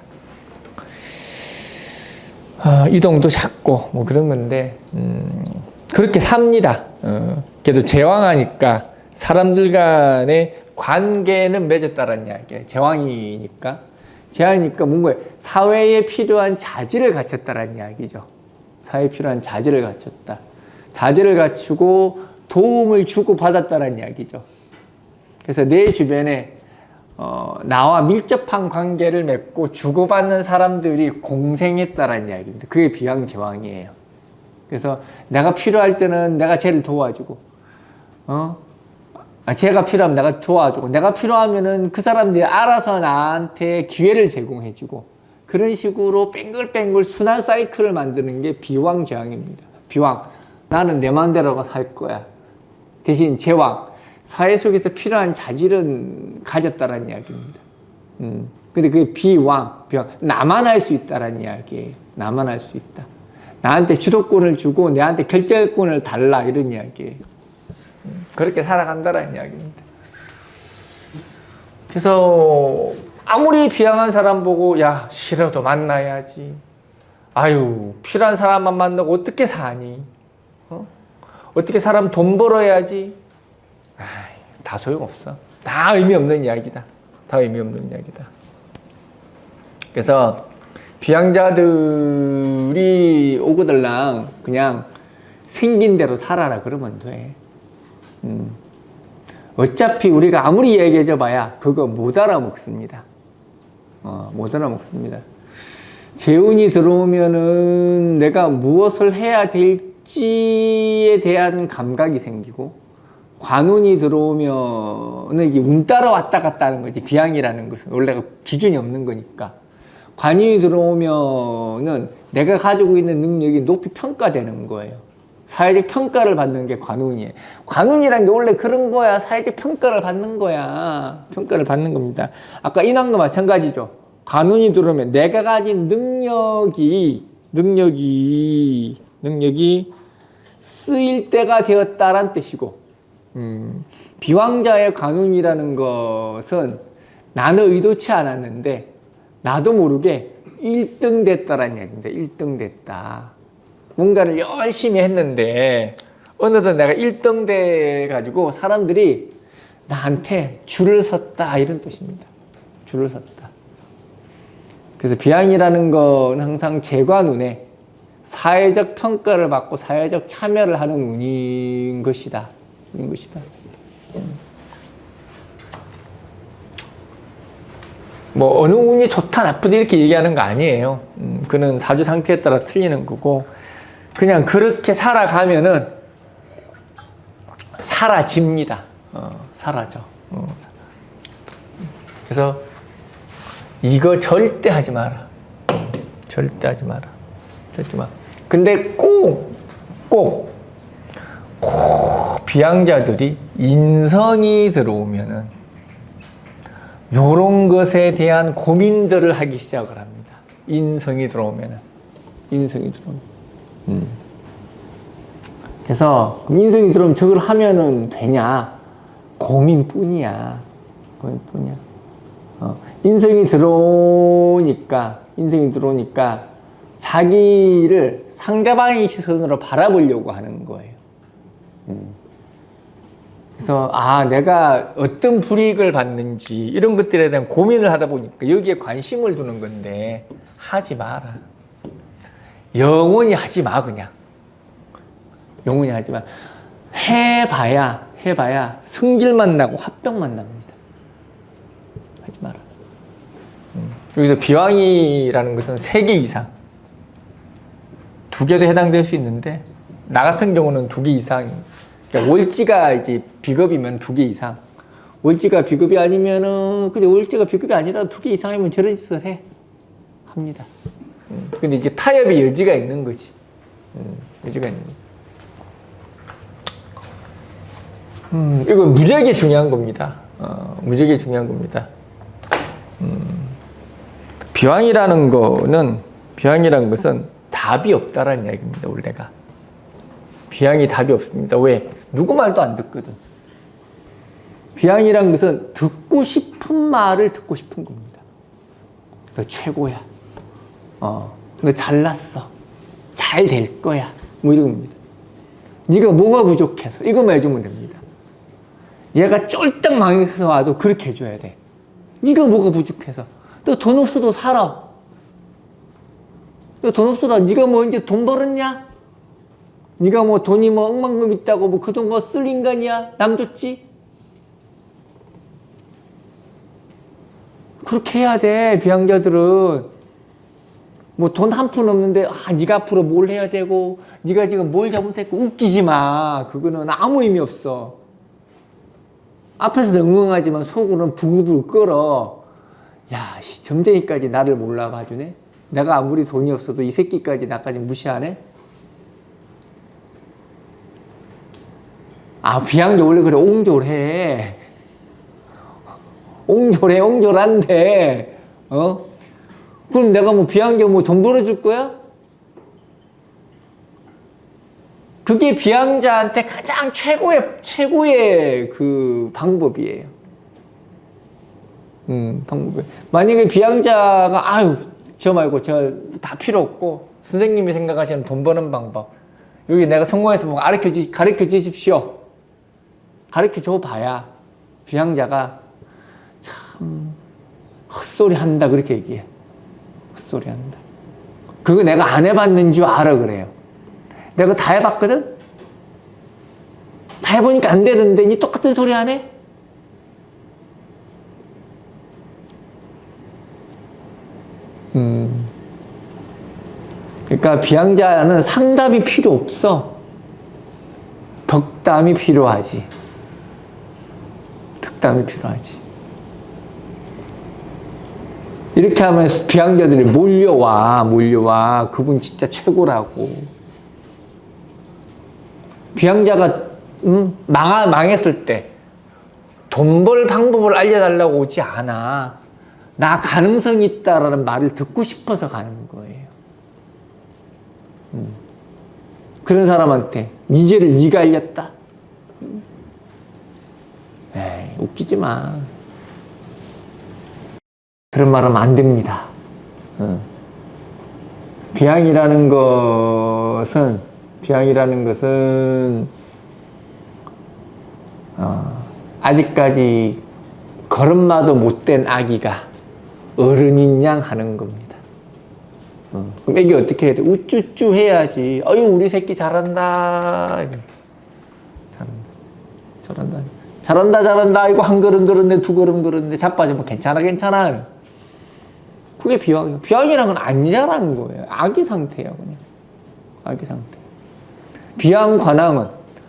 이동도 작고 뭐 그런 건데 그렇게 삽니다. 그래도 제왕하니까 사람들 간의 관계는 맺었다는 이야기예요. 제왕이니까 뭔가 사회에 필요한 자질을 갖췄다는 이야기죠. 사회에 필요한 자질을 갖췄다. 자질을 갖추고 도움을 주고 받았다는 이야기죠. 그래서 내 주변에 나와 밀접한 관계를 맺고 주고받는 사람들이 공생했다는 이야기입니다. 그게 비양제왕이에요. 그래서 내가 필요할 때는 내가 쟤를 도와주고, 쟤가 필요하면 내가 도와주고, 내가 필요하면은 그 사람들이 알아서 나한테 기회를 제공해주고, 그런 식으로 뱅글뱅글 순환 사이클을 만드는 게 비왕제왕입니다. 비왕. 나는 내 마음대로 살 거야. 대신 제왕. 사회 속에서 필요한 자질은 가졌다라는 이야기입니다. 근데 그게 비왕. 나만 할 수 있다라는 이야기예요. 나만 할 수 있다. 나한테 주도권을 주고 내한테 결정권을 달라 이런 이야기예요. 그렇게 살아간다라는 이야기입니다. 그래서 아무리 비양한 사람 보고 야 싫어도 만나야지. 아유 필요한 사람만 만나고 어떻게 사니? 어떻게 사람 돈 벌어야지? 다 소용없어. 다 의미 없는 이야기다. 다 의미 없는 이야기다. 그래서 비양자들이 오고들랑 그냥 생긴 대로 살아라 그러면 돼. 어차피 우리가 아무리 얘기해줘 봐야 그거 못 알아먹습니다. 못 알아먹습니다. 재운이 들어오면은 내가 무엇을 해야 될지에 대한 감각이 생기고, 관운이 들어오면은 이게 운 따라 왔다 갔다 하는 거지. 비양이라는 것은 원래 기준이 없는 거니까. 관운이 들어오면은 내가 가지고 있는 능력이 높이 평가되는 거예요. 사회적 평가를 받는 게 관운이에요. 관운이란 게 원래 그런 거야. 사회적 평가를 받는 거야. 평가를 받는 겁니다. 아까 인왕도 마찬가지죠. 관운이 들어오면 내가 가진 능력이 쓰일 때가 되었다란 뜻이고, 비왕자의 관운이라는 것은 나는 의도치 않았는데 나도 모르게 1등 됐다라는 얘기입니다. 1등 됐다. 뭔가를 열심히 했는데 어느덧 내가 1등 돼가지고 사람들이 나한테 줄을 섰다 이런 뜻입니다. 줄을 섰다. 그래서 비양이라는 건 항상 재관운에 사회적 평가를 받고 사회적 참여를 하는 운인 것이다. 운인 것이다. 뭐 어느 운이 좋다 나쁘다 이렇게 얘기하는 거 아니에요. 그는 사주 상태에 따라 틀리는 거고 그냥 그렇게 살아가면은 사라집니다. 사라져. 그래서 이거 절대 하지 마라. 절대 하지 마라. 절대 마. 근데 꼭 비양자들이 인성이 들어오면은 요런 것에 대한 고민들을 하기 시작을 합니다. 인성이 들어오면은. 인성이 들어오면. 그래서 인성이 들어오면 저걸 하면은 되냐? 고민뿐이야. 고민뿐이야. 인성이 들어오니까 자기를 상대방의 시선으로 바라보려고 하는 거예요. 그래서 내가 어떤 불이익을 받는지 이런 것들에 대한 고민을 하다 보니까 여기에 관심을 두는 건데 하지 마라. 영원히 하지 마. 그냥 영원히 하지 마. 해봐야 승질만 나고 화병만 납니다. 하지 마라. 여기서 비왕이라는 것은 3개 이상 2개도 해당될 수 있는데 나 같은 경우는 2개 이상. 그러니까 월지가 이제 비겁이면 2개 이상. 월지가 비겁이 아니면은 근데 월지가 비겁이 아니라 2개 이상이면 저런 짓을 합니다. 근데 이게 타협의 여지가 있는 거지. 여지가 있는 거지. 이건 무지하게 중요한 겁니다. 무지하게 중요한 겁니다. 비왕이라는 것은 답이 없다라는 이야기입니다. 원래가. 비양이 답이 없습니다. 왜? 누구 말도 안 듣거든. 비양이란 것은 듣고 싶은 말을 듣고 싶은 겁니다. 너 최고야. 너 잘났어. 잘 될 거야. 뭐 이런 겁니다. 네가 뭐가 부족해서 이것만 해주면 됩니다. 얘가 쫄딱 망해서 와도 그렇게 해줘야 돼. 네가 뭐가 부족해서. 너 돈 없어도 살아. 너 돈 없어도 네가 뭐 이제 돈 벌었냐? 네가 뭐 돈이 뭐 억만큼 있다고 뭐 그 돈 거 쓸 인간이야? 남 줬지? 그렇게 해야 돼. 비양자들은 뭐 돈 한 푼 없는데 네가 앞으로 뭘 해야 되고 네가 지금 뭘 잘못했고 웃기지 마. 그거는 아무 의미 없어. 앞에서는 응응하지만 속으로는 부글부글 끓어. 야, 점쟁이까지 나를 몰라봐주네. 내가 아무리 돈이 없어도 이 새끼까지 나까지 무시하네. 비양자 원래 그래. 옹졸해. 옹졸한데. 그럼 내가 뭐 비양자 뭐 돈 벌어줄 거야? 그게 비양자한테 가장 최고의 그 방법이에요. 방법이. 만약에 비양자가 저 말고 저 다 필요 없고 선생님이 생각하시는 돈 버는 방법 여기 내가 성공해서 뭐 가르쳐 주십시오. 가르쳐 줘 봐야 비양자가 참 헛소리 한다 그렇게 얘기해. 헛소리 한다. 그거 내가 안 해봤는 줄 알아 그래요. 내가 다 해봤거든? 다 해보니까 안 되던데 니 똑같은 소리 안 해? 그러니까 비양자는 상담이 필요 없어. 덕담이 필요하지. 덕담이 필요하지. 이렇게 하면 비양자들이 몰려와. 그분 진짜 최고라고. 비양자가 망했을 때 돈 벌 방법을 알려달라고 오지 않아. 나 가능성이 있다라는 말을 듣고 싶어서 가는 거예요. 그런 사람한테 네 죄를 네가 알렸다. 에이, 웃기지 마. 그런 말 하면 안 됩니다. 비양이라는 것은 아직까지 걸음마도 못된 아기가 어른인 양 하는 겁니다. 그럼 애기 어떻게 해야 돼? 우쭈쭈 해야지. 어유 우리 새끼 잘한다. 잘한다. 잘한다. 잘한다. 이거 한 걸음 걸었네, 두 걸음 걸었네. 자빠지면 괜찮아, 괜찮아. 그게 비왕이에요. 비왕이란 건 아니라는 거예요. 아기 상태예요, 그냥. 아기 상태. 비왕 관왕은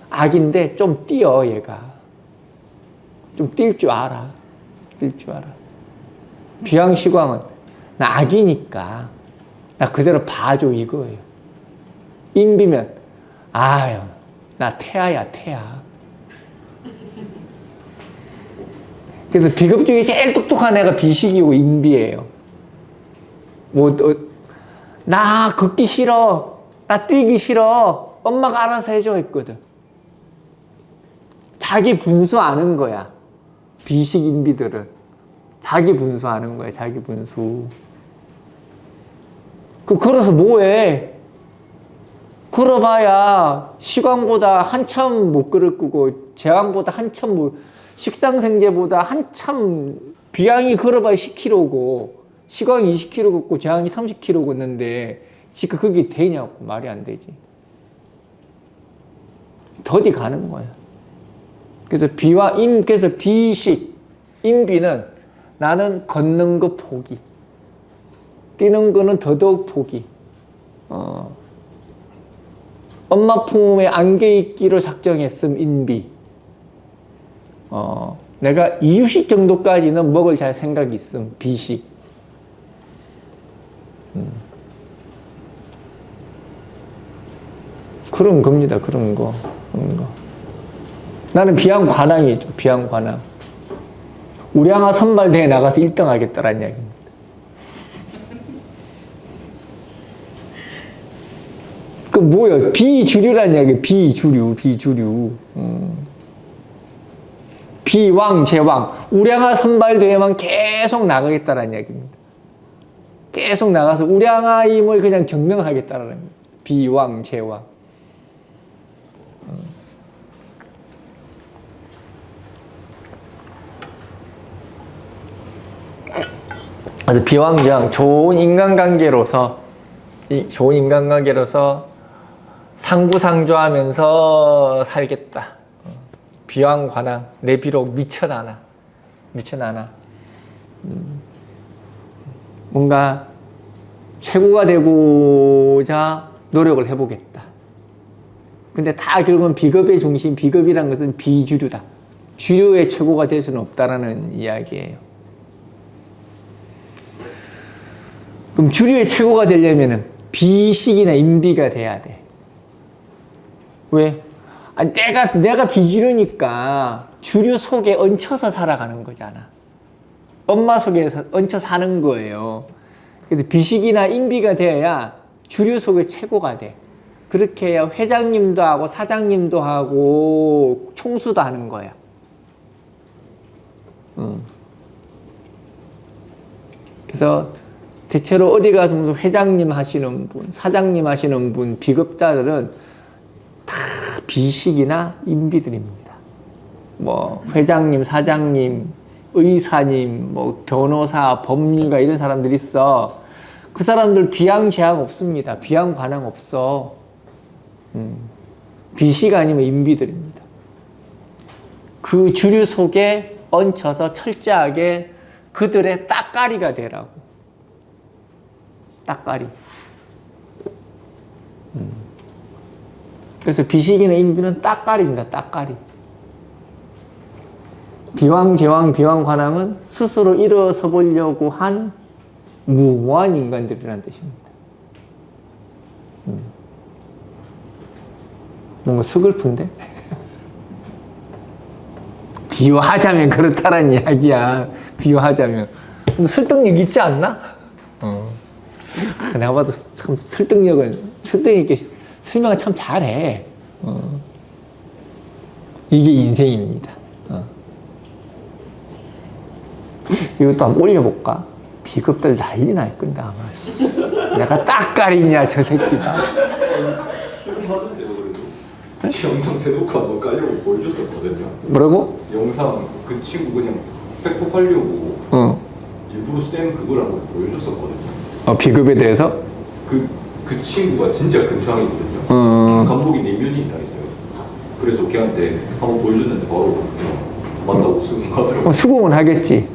아기인데 좀 뛰어, 얘가. 좀 뛸 줄 알아. 뛸 줄 알아. 비왕 시광은 나 아기니까 나 그대로 봐줘 이거예요. 인비면 아유 나 태아야 태아. 그래서 비급 중에 제일 똑똑한 애가 비식이고 인비예요. 나 걷기 싫어. 나 뛰기 싫어. 엄마가 알아서 해줘 했거든. 자기 분수 아는 거야. 비식 인비들은. 자기 분수 아는 거야. 자기 분수. 걸어서 뭐해? 걸어봐야 시광보다 한참 못 걸을 거고 제왕보다 한참 식상생제보다 한참 비양이 걸어봐야 10km고 시광이 20km 걷고 제왕이 30km 걷는데 지금 그게 되냐고. 말이 안 되지. 더디 가는 거야. 그래서 그래서 비식 인비는 나는 걷는 거 포기. 뛰는 거는 더더욱 포기. 엄마 품에 안겨 있기로 작정했음 인비. 내가 이유식 정도까지는 먹을 잘 생각이 있음 비식. 그런 겁니다. 그런 거. 나는 비양 관왕이죠. 비양 관왕. 우량아 선발대회 나가서 1등 하겠다라는 이야기입니다. 그 뭐야? 비주류라는 이야기예요. 비주류. 비왕, 제왕. 우량아 선발대회만 계속 나가겠다라는 이야기입니다. 계속 나가서 우량아임을 그냥 증명하겠다라는 거예요. 비왕, 제왕. 그래서 비왕제왕 좋은 인간관계로서 상부상조하면서 살겠다. 비왕관왕 내 비록 미천하나 뭔가 최고가 되고자 노력을 해보겠다. 근데 다 결국은 비급의 중심, 비급이란 것은 비주류다. 주류의 최고가 될 수는 없다라는 이야기예요. 그럼 주류의 최고가 되려면은 비식이나 인비가 돼야 돼. 왜? 아니, 내가 비주류니까 주류 속에 얹혀서 살아가는 거잖아. 엄마 속에서 얹혀 사는 거예요. 그래서 비식이나 인비가 되어야 주류 속의 최고가 돼. 그렇게 해야 회장님도 하고 사장님도 하고 총수도 하는 거야. 그래서 대체로 어디 가서 무슨 회장님 하시는 분, 사장님 하시는 분, 비급자들은 다 비식이나 인비들입니다. 뭐 회장님, 사장님, 의사님, 뭐 변호사, 법률가 이런 사람들 있어. 그 사람들 비양, 제왕 없습니다. 비양, 관왕 없어. 비식 아니면 인비들입니다. 그 주류 속에 얹혀서 철저하게 그들의 따까리가 되라고. 따까리. 그래서 비식이나 인비는 따까리입니다. 따까리. 비왕, 제왕, 비왕, 관왕은 스스로 일어서 보려고 한 무모한 인간들이라는 뜻입니다. 뭔가 수글픈데? 비유하자면 그렇다란 이야기야. 비유하자면. 근데 설득력 있지 않나? 내가 봐도 참 설득력 있게 설명을 참 잘해. 이게 인생입니다. 이것도 한번 올려볼까? 비급들 난리 날 건데, 아마. 내가 따까리냐, 저 새끼가. 수능하던데도 그래도 영상 대놓고 한번 깔려고 보여줬었거든요. 뭐라고? 영상 그 친구 그냥 팩폭하려고 일부러 쌤 그걸 한번 보여줬었거든요. 비급에 대해서? 그 친구가 진짜 근창이거든요. 감독이 내묘진이 다 있어요. 그래서 걔한테 한번 보여줬는데 바로 만나고 우승하더라고요. 수긍은 하겠지.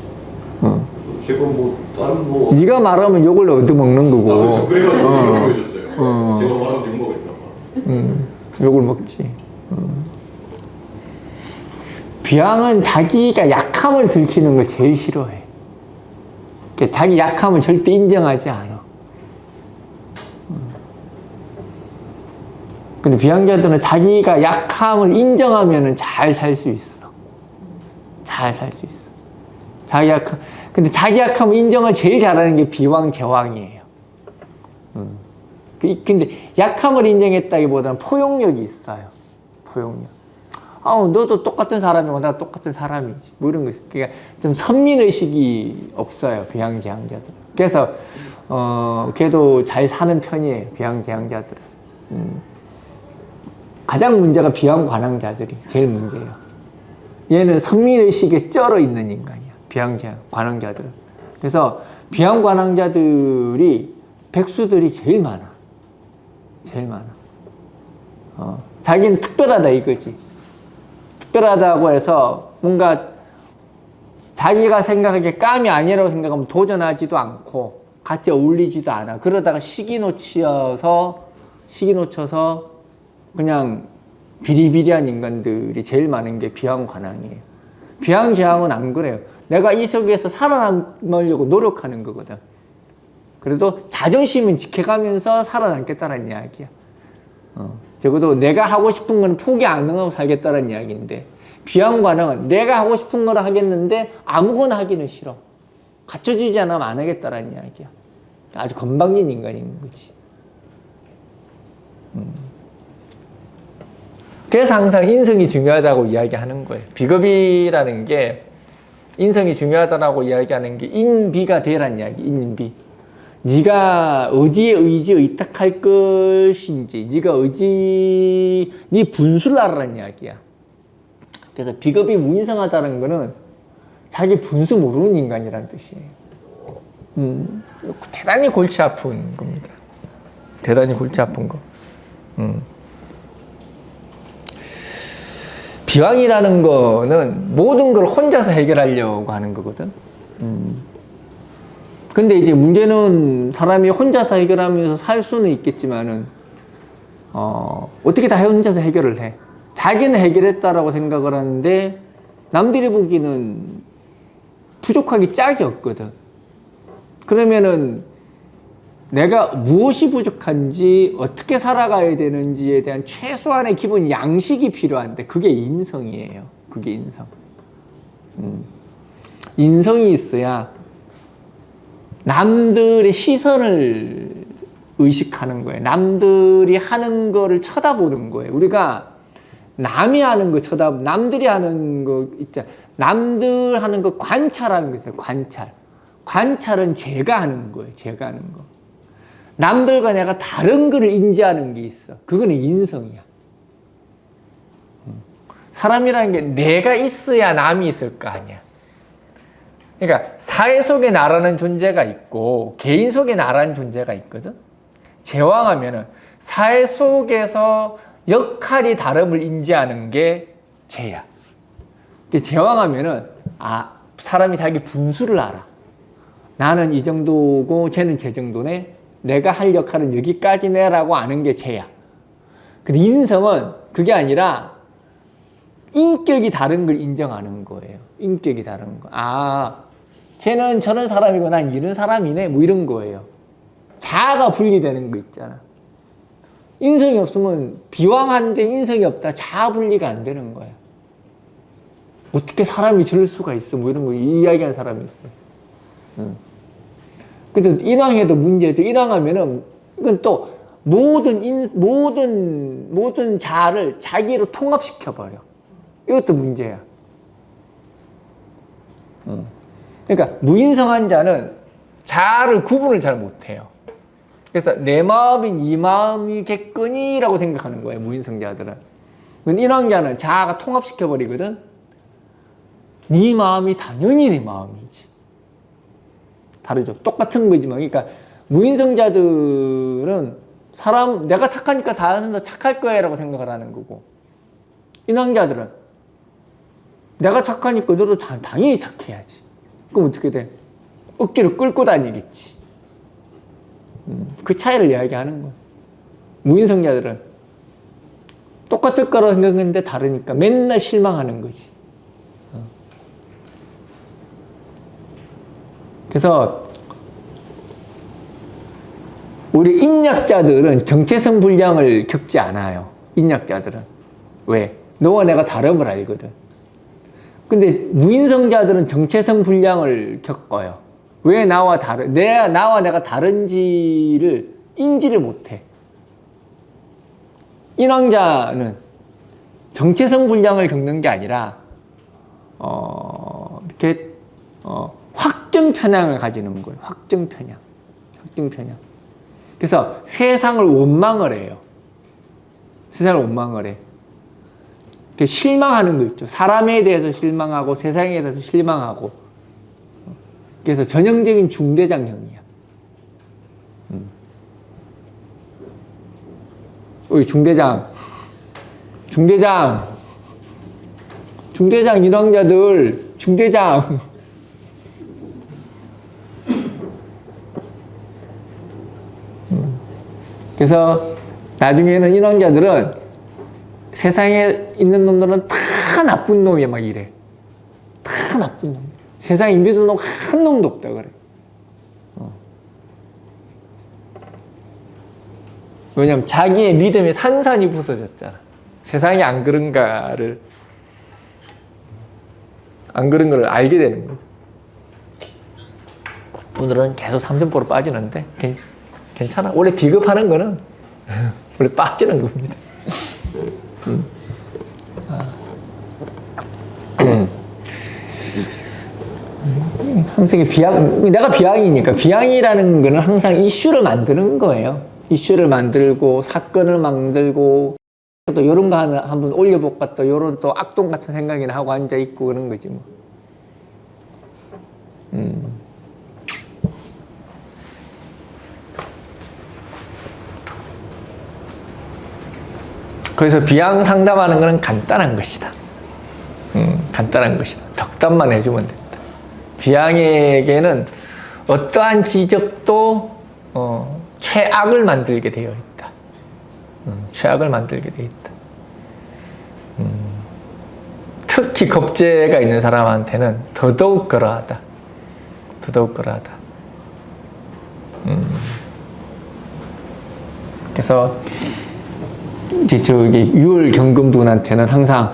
제가 뭐 다른 뭐 네가 말하면 욕을 얻어먹는 거고. 그렇죠. 그래가지고 이걸 보여줬어요. 제가 말하면 욕 먹을까 봐. 욕을 먹지. 비왕은 자기가 약함을 들키는 걸 제일 싫어해. 그러니까 자기 약함을 절대 인정하지 않아. 근데 비양자들은 자기가 약함을 인정하면 잘 살 수 있어. 잘 살 수 있어. 근데 자기 약함을 인정을 제일 잘하는 게 비왕, 제왕이에요. 근데 약함을 인정했다기보다는 포용력이 있어요. 포용력. 너도 똑같은 사람이고 나 똑같은 사람이지. 뭐 이런 거 있어요. 그러니까 좀 선민의식이 없어요. 비양제왕자들. 그래서, 걔도 잘 사는 편이에요. 비양제왕자들은. 가장 문제가 비양관왕자들이 제일 문제예요. 얘는 선민의식에 쩔어 있는 인간이야. 비양관왕자들은. 그래서 비양관왕자들이 백수들이 제일 많아. 제일 많아. 자기는 특별하다 이거지. 특별하다고 해서 뭔가 자기가 생각하기에 깜이 아니라고 생각하면 도전하지도 않고 같이 어울리지도 않아. 그러다가 시기 놓쳐서 그냥 비리비리한 인간들이 제일 많은 게 비양관왕이에요. 비양제왕은 안 그래요. 내가 이 세계에서 살아남으려고 노력하는 거거든. 그래도 자존심은 지켜가면서 살아남겠다는 이야기야. 적어도 내가 하고 싶은 건 포기 안 하고 살겠다는 이야기인데, 비양관왕은 내가 하고 싶은 걸 하겠는데 아무거나 하기는 싫어. 갖춰지지 않으면 안 하겠다는 이야기야. 아주 건방진 인간인 거지. 그래서 항상 인성이 중요하다고 이야기하는 거예요. 비겁이라는 게 인성이 중요하다고 이야기하는 게 인비가 되란 이야기. 인비. 네가 어디에 의탁할 것인지, 네 분수를 알아라는 이야기야. 그래서 비겁이 무인성하다는 거는 자기 분수 모르는 인간이라는 뜻이에요. 대단히 골치 아픈 겁니다. 대단히 골치 아픈 거. 비왕이라는 거는 모든 걸 혼자서 해결하려고 하는 거거든. 근데 이제 문제는 사람이 혼자서 해결하면서 살 수는 있겠지만은, 어떻게 다 혼자서 해결을 해. 자기는 해결했다라고 생각을 하는데, 남들이 보기는 부족하기 짝이 없거든. 그러면은, 내가 무엇이 부족한지, 어떻게 살아가야 되는지에 대한 최소한의 기본 양식이 필요한데, 그게 인성이에요. 그게 인성. 인성이 있어야 남들의 시선을 의식하는 거예요. 남들이 하는 거를 쳐다보는 거예요. 우리가 남이 하는 거 남들이 하는 거 있잖아. 남들 하는 거 관찰하는 거 있어요. 관찰은 제가 하는 거예요. 제가 하는 거. 남들과 내가 다른 거를 인지하는 게 있어. 그거는 인성이야. 사람이라는 게 내가 있어야 남이 있을 거 아니야. 그러니까 사회 속에 나라는 존재가 있고 개인 속에 나라는 존재가 있거든. 제왕하면은 사회 속에서 역할이 다름을 인지하는 게 제야. 제왕하면은 사람이 자기 분수를 알아. 나는 이 정도고 쟤는 쟤 정도네. 내가 할 역할은 여기까지네라고 아는 게 제야. 근데 인성은 그게 아니라 인격이 다른 걸 인정하는 거예요. 인격이 다른 거. 쟤는 저런 사람이고 난 이런 사람이네. 뭐 이런 거예요. 자아가 분리되는 거 있잖아. 인성이 없으면 비왕한데 인성이 없다. 자아 분리가 안 되는 거야. 어떻게 사람이 저럴 수가 있어. 뭐 이런 거 이야기하는 사람이 있어. 근데 인왕해도 문제도 인왕하면은 이건 또 모든 자아를 자기로 통합시켜버려. 이것도 문제야. 그러니까 무인성한 자는 자아를 구분을 잘 못해요. 그래서 내 마음이 네 마음이겠거니라고 생각하는 거예요. 무인성자들은. 인왕자는 자아가 통합시켜버리거든. 네 마음이 당연히 내 마음이지. 다르죠. 똑같은 거지만, 그러니까 무인성자들은 사람, 내가 착하니까 자연스레 착할 거야 라고 생각을 하는 거고, 인왕자들은 내가 착하니까 너도 당연히 착해야지. 그럼 어떻게 돼? 억지로 끌고 다니겠지. 그 차이를 이야기하는 거야. 무인성자들은 똑같을 거라고 생각했는데 다르니까 맨날 실망하는 거지. 그래서 우리 인약자들은 정체성 불량을 겪지 않아요. 인약자들은. 왜? 너와 내가 다름을 알거든. 근데 무인성자들은 정체성 불량을 겪어요. 왜 나와 내가 다른지를 인지를 못해. 인왕자는 정체성 불량을 겪는 게 아니라 이렇게 확정 편향을 가지는 거예요. 확정 편향. 그래서 세상을 원망을 해요. 세상을 원망을 해. 실망하는 거 있죠. 사람에 대해서 실망하고 세상에 대해서 실망하고. 그래서 전형적인 중대장형이야. 우리 중대장 인왕자들 중대장. 그래서 나중에는 인왕자들은 세상에 있는 놈들은 다 나쁜 놈이야 막 이래. 다 나쁜 놈. 세상에 믿을 놈 한 놈도 없다 그래. 왜냐면 자기의 믿음에 산산이 부서졌잖아. 세상이 안 그런 거를 알게 되는 거죠. 오늘은 계속 삼천포로 빠지는데 괜찮아. 원래 비겁하는 거는 원래 빠지는 겁니다. 항상 내가 비양이니까 비양이라는 거는 항상 이슈를 만드는 거예요. 이슈를 만들고 사건을 만들고 또 이런 거 하나 한번 올려볼까 또 이런 또 악동 같은 생각이나 하고 앉아 있고 그런 거지 뭐. 그래서 비양 상담하는 것은 간단한 것이다. 간단한 것이다. 덕담만 해주면 된다. 비양에게는 어떠한 지적도 최악을 만들게 되어 있다. 최악을 만들게 되어 있다. 특히 겁재가 있는 사람한테는 더더욱 그러하다. 그래서 이제 저기 유월 경금 분한테는 항상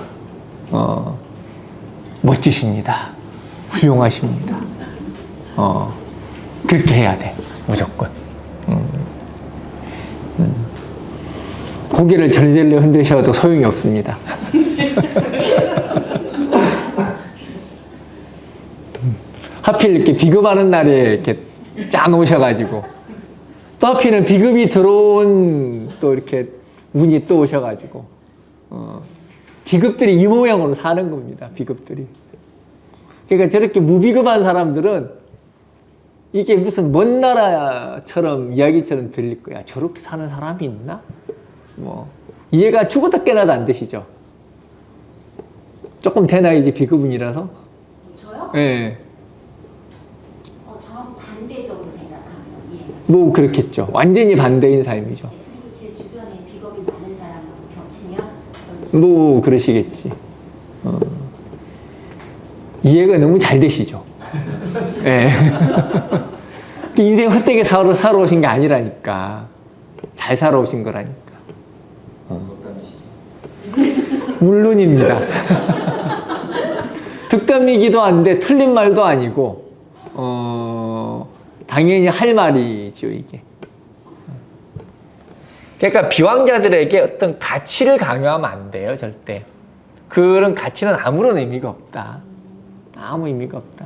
멋지십니다. 훌륭하십니다. 그렇게 해야 돼. 무조건. 고개를 절절로 흔드셔도 소용이 없습니다. 하필 이렇게 비급하는 날에 이렇게 짜 놓으셔가지고 또 하필은 비급이 들어온 또 이렇게 운이 또 오셔가지고 비급들이 이 모양으로 사는 겁니다. 비급들이. 그러니까 저렇게 무비급한 사람들은 이게 무슨 먼 나라처럼 이야기처럼 들릴 거야. 저렇게 사는 사람이 있나? 뭐 이해가 죽었다 깨나도 안 되시죠? 조금 되나 이제 비급운이라서? 저요? 네. 정반대적으로 생각하면 예. 뭐 그렇겠죠. 완전히 반대인 삶이죠. 그리고 제 주변에 비겁이 많은 사람하고 겹치면 뭐 그러시겠지. 이해가 너무 잘 되시죠. 네. 인생 헛되게 살아오신 게 아니라니까. 잘 살아오신 거라니까. 물론입니다. 득담이기도 한데 틀린 말도 아니고 당연히 할 말이죠 이게. 그러니까 비왕자들에게 어떤 가치를 강요하면 안 돼요 절대. 그런 가치는 아무런 의미가 없다. 아무 의미가 없다.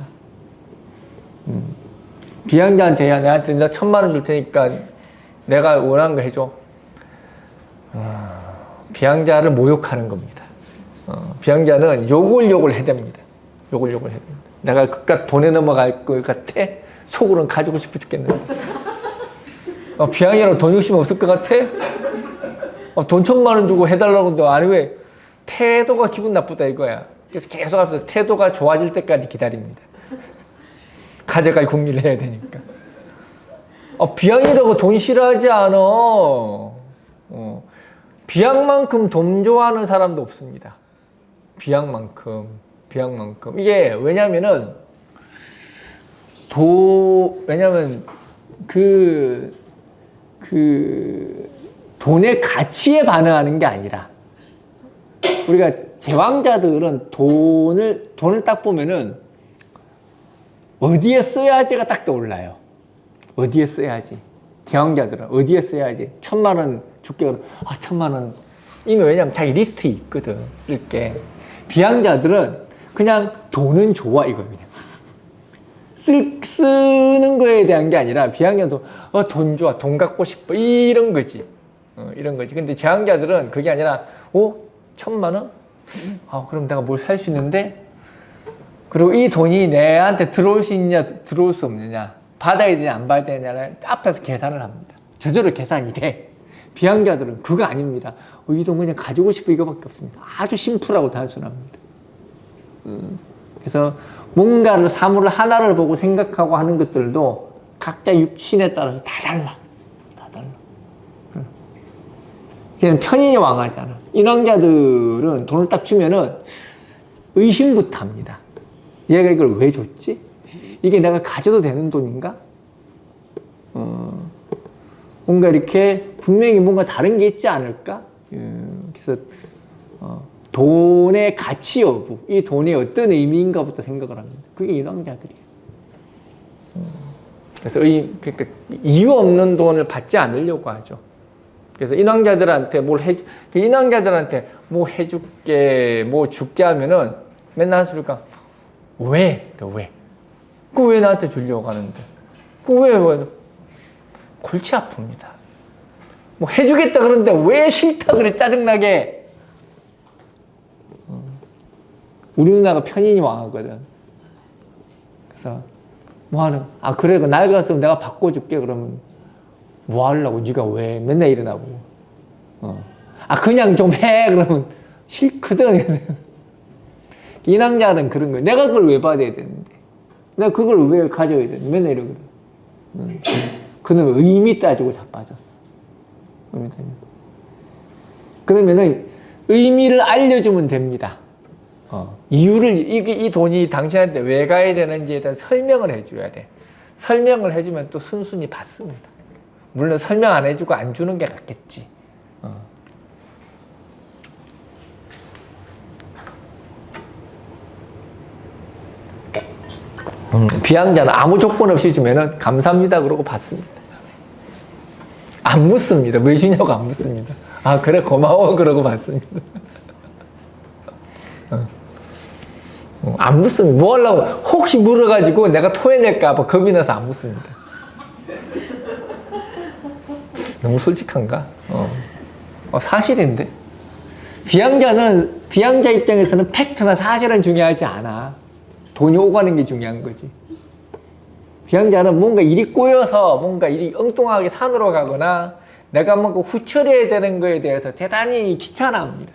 비양자한테 야 내한테 나 1,000,000원 줄 테니까 내가 원하는 거 해줘. 비양자를 모욕하는 겁니다. 비양자는 욕을 해댑니다. 욕을 해댑니다. 내가 그깟 돈에 넘어갈 것 같아? 속으로는 가지고 싶어 죽겠는데. 비양이라고 돈 욕심 없을 것 같아? 돈 1,000만 원 주고 해달라고 하는데 아니 왜 태도가 기분 나쁘다 이거야. 그래서 계속 하면서 태도가 좋아질 때까지 기다립니다. 가져갈 궁리를 해야 되니까. 비양이라고 돈 싫어하지 않아. 비양만큼 돈 좋아하는 사람도 없습니다. 비양만큼. 이게 왜냐면은 왜냐면 그 돈의 가치에 반응하는 게 아니라 우리가 제왕자들은 돈을 딱 보면은 어디에 써야지가 딱 떠올라요. 어디에 써야지. 제왕자들은 어디에 써야지. 1,000만 원 줄게. 1,000만 원. 이미 왜냐면 자기 리스트 있거든. 쓸게. 비양자들은 그냥 돈은 좋아 이거예요. 그냥. 쓰는 거에 대한 게 아니라 비양자도 돈 좋아. 돈 갖고 싶어. 이런 거지. 이런 거지. 근데 제왕자들은 그게 아니라 1,000만 원? 그럼 내가 뭘 살 수 있는데? 그리고 이 돈이 내한테 들어올 수 있느냐, 들어올 수 없느냐, 받아야 되냐, 안 받아야 되냐를 앞에서 계산을 합니다. 저절로 계산이 돼. 비양자들은 그거 아닙니다. 이 돈 그냥 가지고 싶어 이거밖에 없습니다. 아주 심플하고 단순합니다. 그래서 뭔가를 사물을 하나를 보고 생각하고 하는 것들도 각자 육신에 따라서 다 달라. 이제는 편인이 왕하잖아. 인왕자들은 돈을 딱 주면은 의심부터 합니다. 얘가 이걸 왜 줬지? 이게 내가 가져도 되는 돈인가? 뭔가 이렇게 분명히 뭔가 다른 게 있지 않을까? 그래서 돈의 가치 여부, 이 돈이 어떤 의미인가부터 생각을 합니다. 그게 인왕자들이에요. 그래서 그러니까 이유 없는 돈을 받지 않으려고 하죠. 그래서 인왕자들한테 인왕자들한테 뭐 해줄게, 뭐 줄게 하면은 맨날 하니까 왜? 그거 왜 나한테 주려고 하는데? 그거 왜? 골치 아픕니다. 뭐 해주겠다 그러는데 왜 싫다 그래 짜증나게. 우리 누나가 편인이 왕하거든. 그래서 뭐 하는? 그래 낡았으면 내가 바꿔줄게 그러면 뭐 하려고 네가 왜 맨날 일어나고 그냥 좀 해 그러면 싫거든. 인왕자는 그런 거야. 내가 그걸 왜 받아야 되는데 내가 그걸 왜 가져야 되는데 맨날 이러거든. 그는 의미 따지고 자빠졌어. 그러면은 의미를 알려주면 됩니다. 이유를 이 돈이 당신한테 왜 가야 되는지에 대한 설명을 해줘야 돼. 설명을 해주면 또 순순히 받습니다. 물론 설명 안 해주고 안 주는 게 낫겠지. 비양자는 아무 조건 없이 주면은 감사합니다 그러고 받습니다. 안 묻습니다. 왜 주냐고 안 묻습니다. 그래 고마워 그러고 받습니다. 안 묻습니다. 뭐 하려고 혹시 물어가지고 내가 토해낼까 봐 겁이 나서 안 묻습니다. 너무 솔직한가? 사실인데. 비양자 입장에서는 팩트나 사실은 중요하지 않아. 돈이 오가는 게 중요한 거지. 비양자는 뭔가 일이 꼬여서 뭔가 일이 엉뚱하게 산으로 가거나 내가 뭔가 후처리해야 되는 거에 대해서 대단히 귀찮아합니다.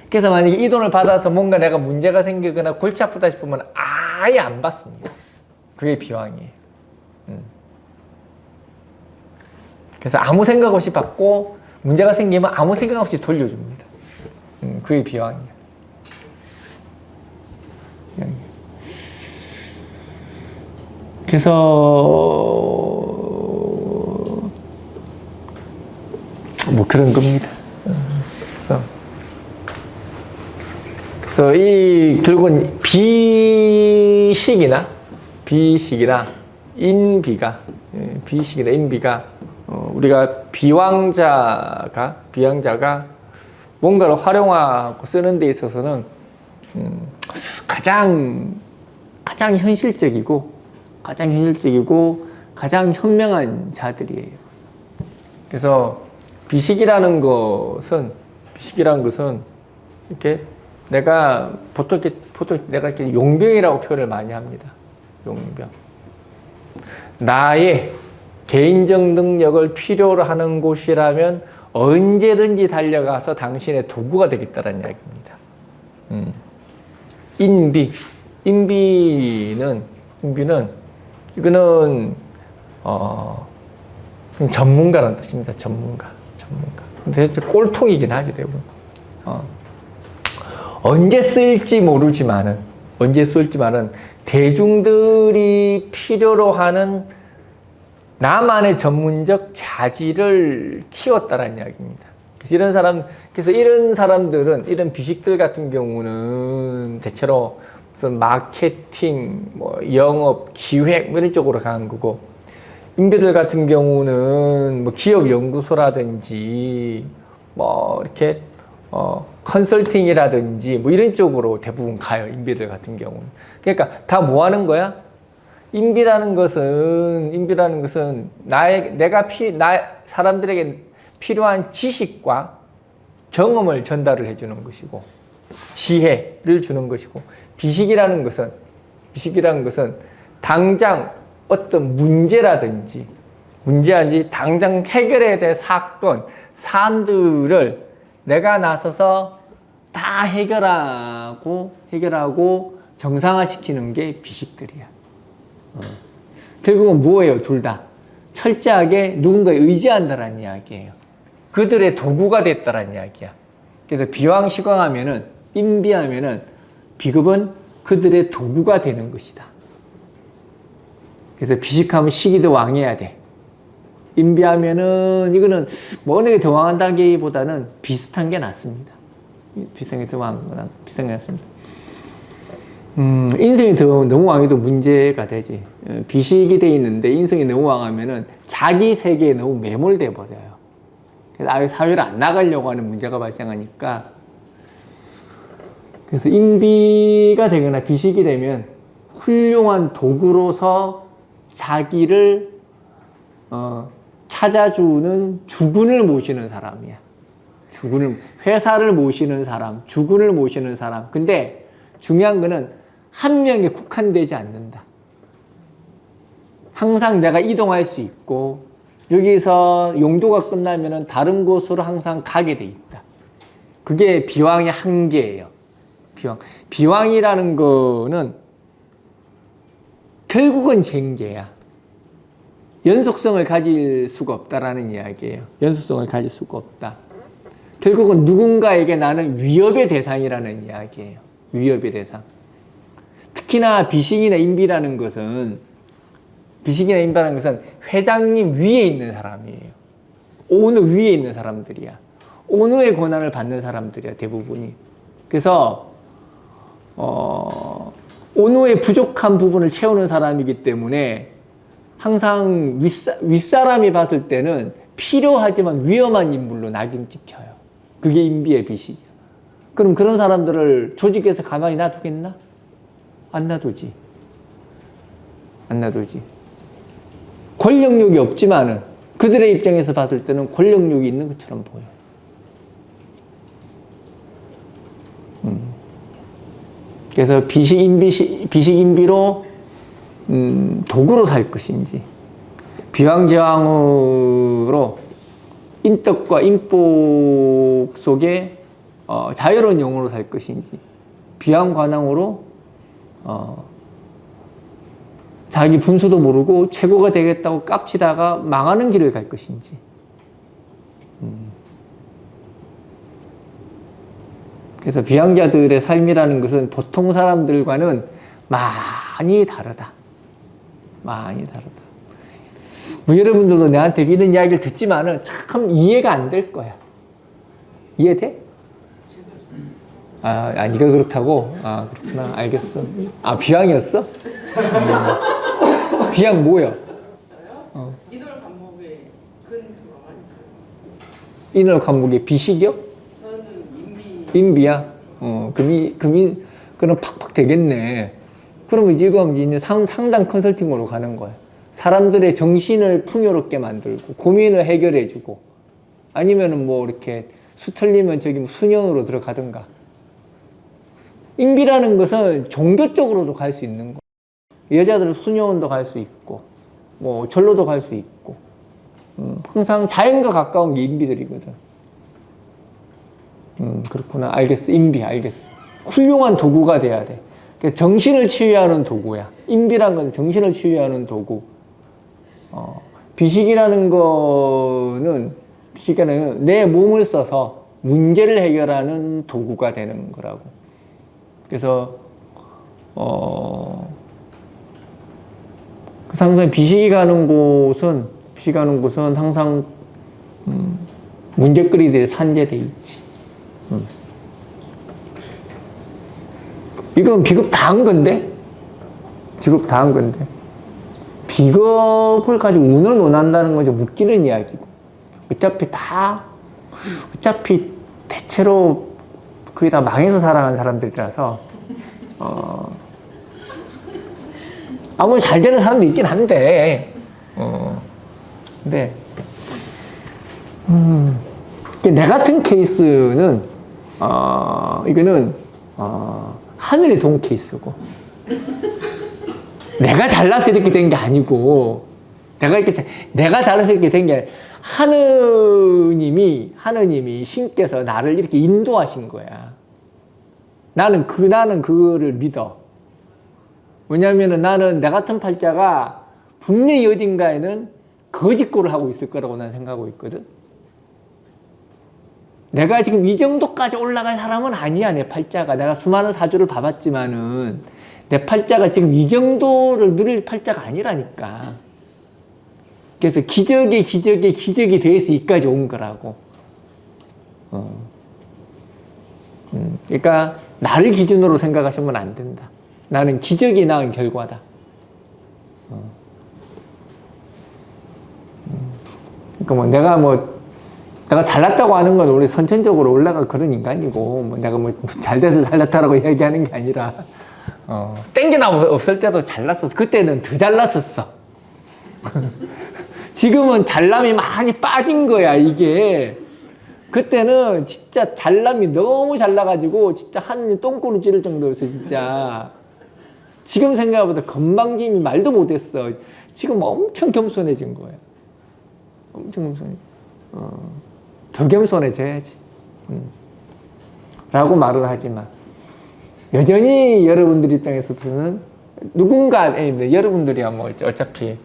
그래서 만약에 이 돈을 받아서 뭔가 내가 문제가 생기거나 골치 아프다 싶으면 아예 안 받습니다. 그게 비왕이에요. 그래서 아무 생각 없이 받고 문제가 생기면 아무 생각 없이 돌려줍니다. 그게 비왕이에요. 그래서 뭐 그런 겁니다. 그래서 이 결국은 비식이나 인비가 우리가 비양자가 뭔가를 활용하고 쓰는 데 있어서는 가장 현실적이고 가장 현명한 자들이에요. 그래서 비식이라는 것은 이렇게 내가 보통 내가 이렇게 용병이라고 표현을 많이 합니다. 용병. 나의 개인적 능력을 필요로 하는 곳이라면 언제든지 달려가서 당신의 도구가 되겠다는 이야기입니다. 인비는 이거는 전문가라는 뜻입니다. 전문가. 근데 꼴통이긴 하죠, 대부분. 언제 쓸지 모르지만은 대중들이 필요로 하는 나만의 전문적 자질을 키웠다는 이야기입니다. 그래서 이런 사람들은, 이런 비식들 같은 경우는 대체로 무슨 마케팅, 뭐 영업, 기획 이런 쪽으로 가는 거고, 인비들 같은 경우는 뭐 기업 연구소라든지 뭐 이렇게 컨설팅이라든지 뭐 이런 쪽으로 대부분 가요. 인비들 같은 경우는. 그러니까 다 뭐 하는 거야? 인비라는 것은 사람들에게 필요한 지식과 경험을 전달을 해주는 것이고, 지혜를 주는 것이고, 비식이라는 것은 당장 어떤 문제라든지 당장 해결해야 될 사안들을 내가 나서서 다 해결하고 정상화시키는 게 비식들이야. 결국은 뭐예요? 둘 다 철저하게 누군가에 의지한다는 이야기예요. 그들의 도구가 됐다는 이야기야. 그래서 비왕시광하면은, 인비하면은 비급은 그들의 도구가 되는 것이다. 그래서 비식하면 시기도 왕해야 돼. 인비하면은 이거는 뭐 어느 게 더 왕한다기보다는 비슷한 게 낫습니다. 비슷한 게 더 왕한, 비슷한 게 낫습니다. 인성이 너무 왕해도 문제가 되지. 비식이 돼 있는데 인성이 너무 왕하면은 자기 세계에 너무 매몰돼 버려요. 그래서 아예 사회를 안 나가려고 하는 문제가 발생하니까. 그래서 인비가 되거나 비식이 되면 훌륭한 도구로서 자기를 찾아주는 주군을 모시는 사람이야. 회사를 모시는 사람, 주군을 모시는 사람. 근데 중요한 거는 한 명에 국한되지 않는다. 항상 내가 이동할 수 있고, 여기서 용도가 끝나면은 다른 곳으로 항상 가게 돼 있다. 그게 비왕의 한계예요. 비왕이라는 거는 결국은 쟁제야. 연속성을 가질 수가 없다라는 이야기예요. 연속성을 가질 수가 없다. 결국은 누군가에게 나는 위협의 대상이라는 이야기예요. 위협의 대상. 특히나 비식이나 인비라는 것은 회장님 위에 있는 사람이에요. 오너 위에 있는 사람들이야. 오너의 권한을 받는 사람들이야, 대부분이. 그래서 오너의 부족한 부분을 채우는 사람이기 때문에 항상 윗사람이 봤을 때는 필요하지만 위험한 인물로 낙인 찍혀요. 그게 인비의 비식이야. 그럼 그런 사람들을 조직에서 가만히 놔두겠나? 안 놔두지. 권력욕이 없지만은 그들의 입장에서 봤을 때는 권력욕이 있는 것처럼 보여. 그래서 비식인비로 도구로 살 것인지, 비왕제왕으로 인덕과 인복 속에 자유로운 영으로 살 것인지, 비왕관왕으로 자기 분수도 모르고 최고가 되겠다고 깝치다가 망하는 길을 갈 것인지. 그래서 비왕자들의 삶이라는 것은 보통 사람들과는 많이 다르다. 뭐 여러분들도 내한테 이런 이야기를 듣지만은 참 이해가 안 될 거야. 이해돼? 네가 그렇다고? 그렇구나. 알겠어. 비왕이었어? 비왕 뭐야? 저요? 이돌 감목의 근 인월 감목의 비식이요? 저는 인비야? 그럼 팍팍 되겠네. 그러면 이제 상담 컨설팅으로 가는 거야. 사람들의 정신을 풍요롭게 만들고, 고민을 해결해주고, 아니면은 뭐 이렇게 수틀리면 수녀으로 들어가든가. 인비라는 것은 종교 쪽으로도 갈 수 있는 거. 여자들은 수녀원도 갈 수 있고, 뭐 절로도 갈 수 있고 항상 자연과 가까운 게 인비들이거든. 그렇구나. 알겠어. 인비 알겠어. 훌륭한 도구가 돼야 돼. 그러니까 정신을 치유하는 도구야. 인비란 건 정신을 치유하는 도구. 비식이라는 거는 내 몸을 써서 문제를 해결하는 도구가 되는 거라고. 그래서 항상 비식이 가는 곳은 항상 문제거리들이 산재돼 있지. 이건 비급 다 한 건데? 직업 다 한 건데. 비겁을 가지고 운을 논한다는 건 좀 웃기는 이야기고. 어차피 대체로 거의 다 망해서 살아가는 사람들이라서, 아무리 잘 되는 사람도 있긴 한데, 근데, 내 같은 케이스는, 이거는, 하늘의 돈 케이스고, 내가 잘나서 이렇게 된 게 아니고, 내가 잘나서 이렇게 된 게 하느님이 신께서 나를 이렇게 인도하신 거야. 나는 그거를 믿어. 왜냐면은 나는 내 같은 팔자가 분명히 어딘가에는 거짓골을 하고 있을 거라고 나는 생각하고 있거든. 내가 지금 이 정도까지 올라갈 사람은 아니야, 내 팔자가. 내가 수많은 사주를 봐봤지만은 내 팔자가 지금 이 정도를 누릴 팔자가 아니라니까. 그래서 기적이 돼서 여기까지 온 거라고. 그러니까 나를 기준으로 생각하시면 안 된다. 나는 기적이 낳은 결과다. 그러니까 내가 잘났다고 하는 건 우리 선천적으로 올라가 그런 인간이고, 내가 잘 돼서 잘났다라고 얘기하는 게 아니라, 땡겨나 없을 때도 잘났었어. 그때는 더 잘났었어. 지금은 잘남이 많이 빠진 거야, 이게. 그때는 진짜 잘남이 너무 잘나가지고, 진짜 하느님 똥꼬를 찌를 정도였어, 진짜. 지금 생각보다 건방짐이 말도 못했어. 지금 엄청 겸손해진 거야. 엄청 겸손해. 더 겸손해져야지. 라고 말을 하지만, 여전히 여러분들 입장에서는 여러분들이야 어차피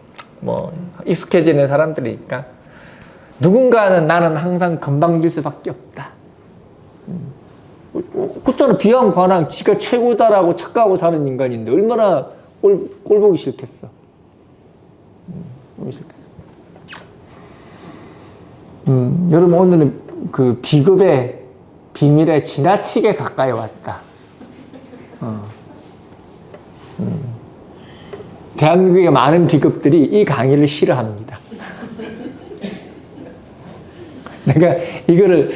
익숙해지는 사람들이니까 누군가는 나는 항상 건방질 수밖에 없다. 그렇잖아. 비양 관왕 지가 최고다라고 착각하고 사는 인간인데 얼마나 꼴 보기 싫겠어. 보기 싫겠어. 여러분 오늘은 그 비급의 비밀에 지나치게 가까이 왔다. 대한민국의 많은 비급들이 이 강의를 싫어합니다. 내가 이거를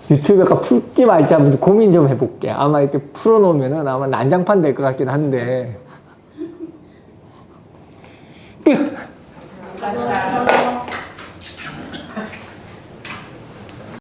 유튜브에가 풀지 말지 한번 고민 좀 해볼게. 아마 이렇게 풀어놓으면은 아마 난장판 될 것 같긴 한데. 끝!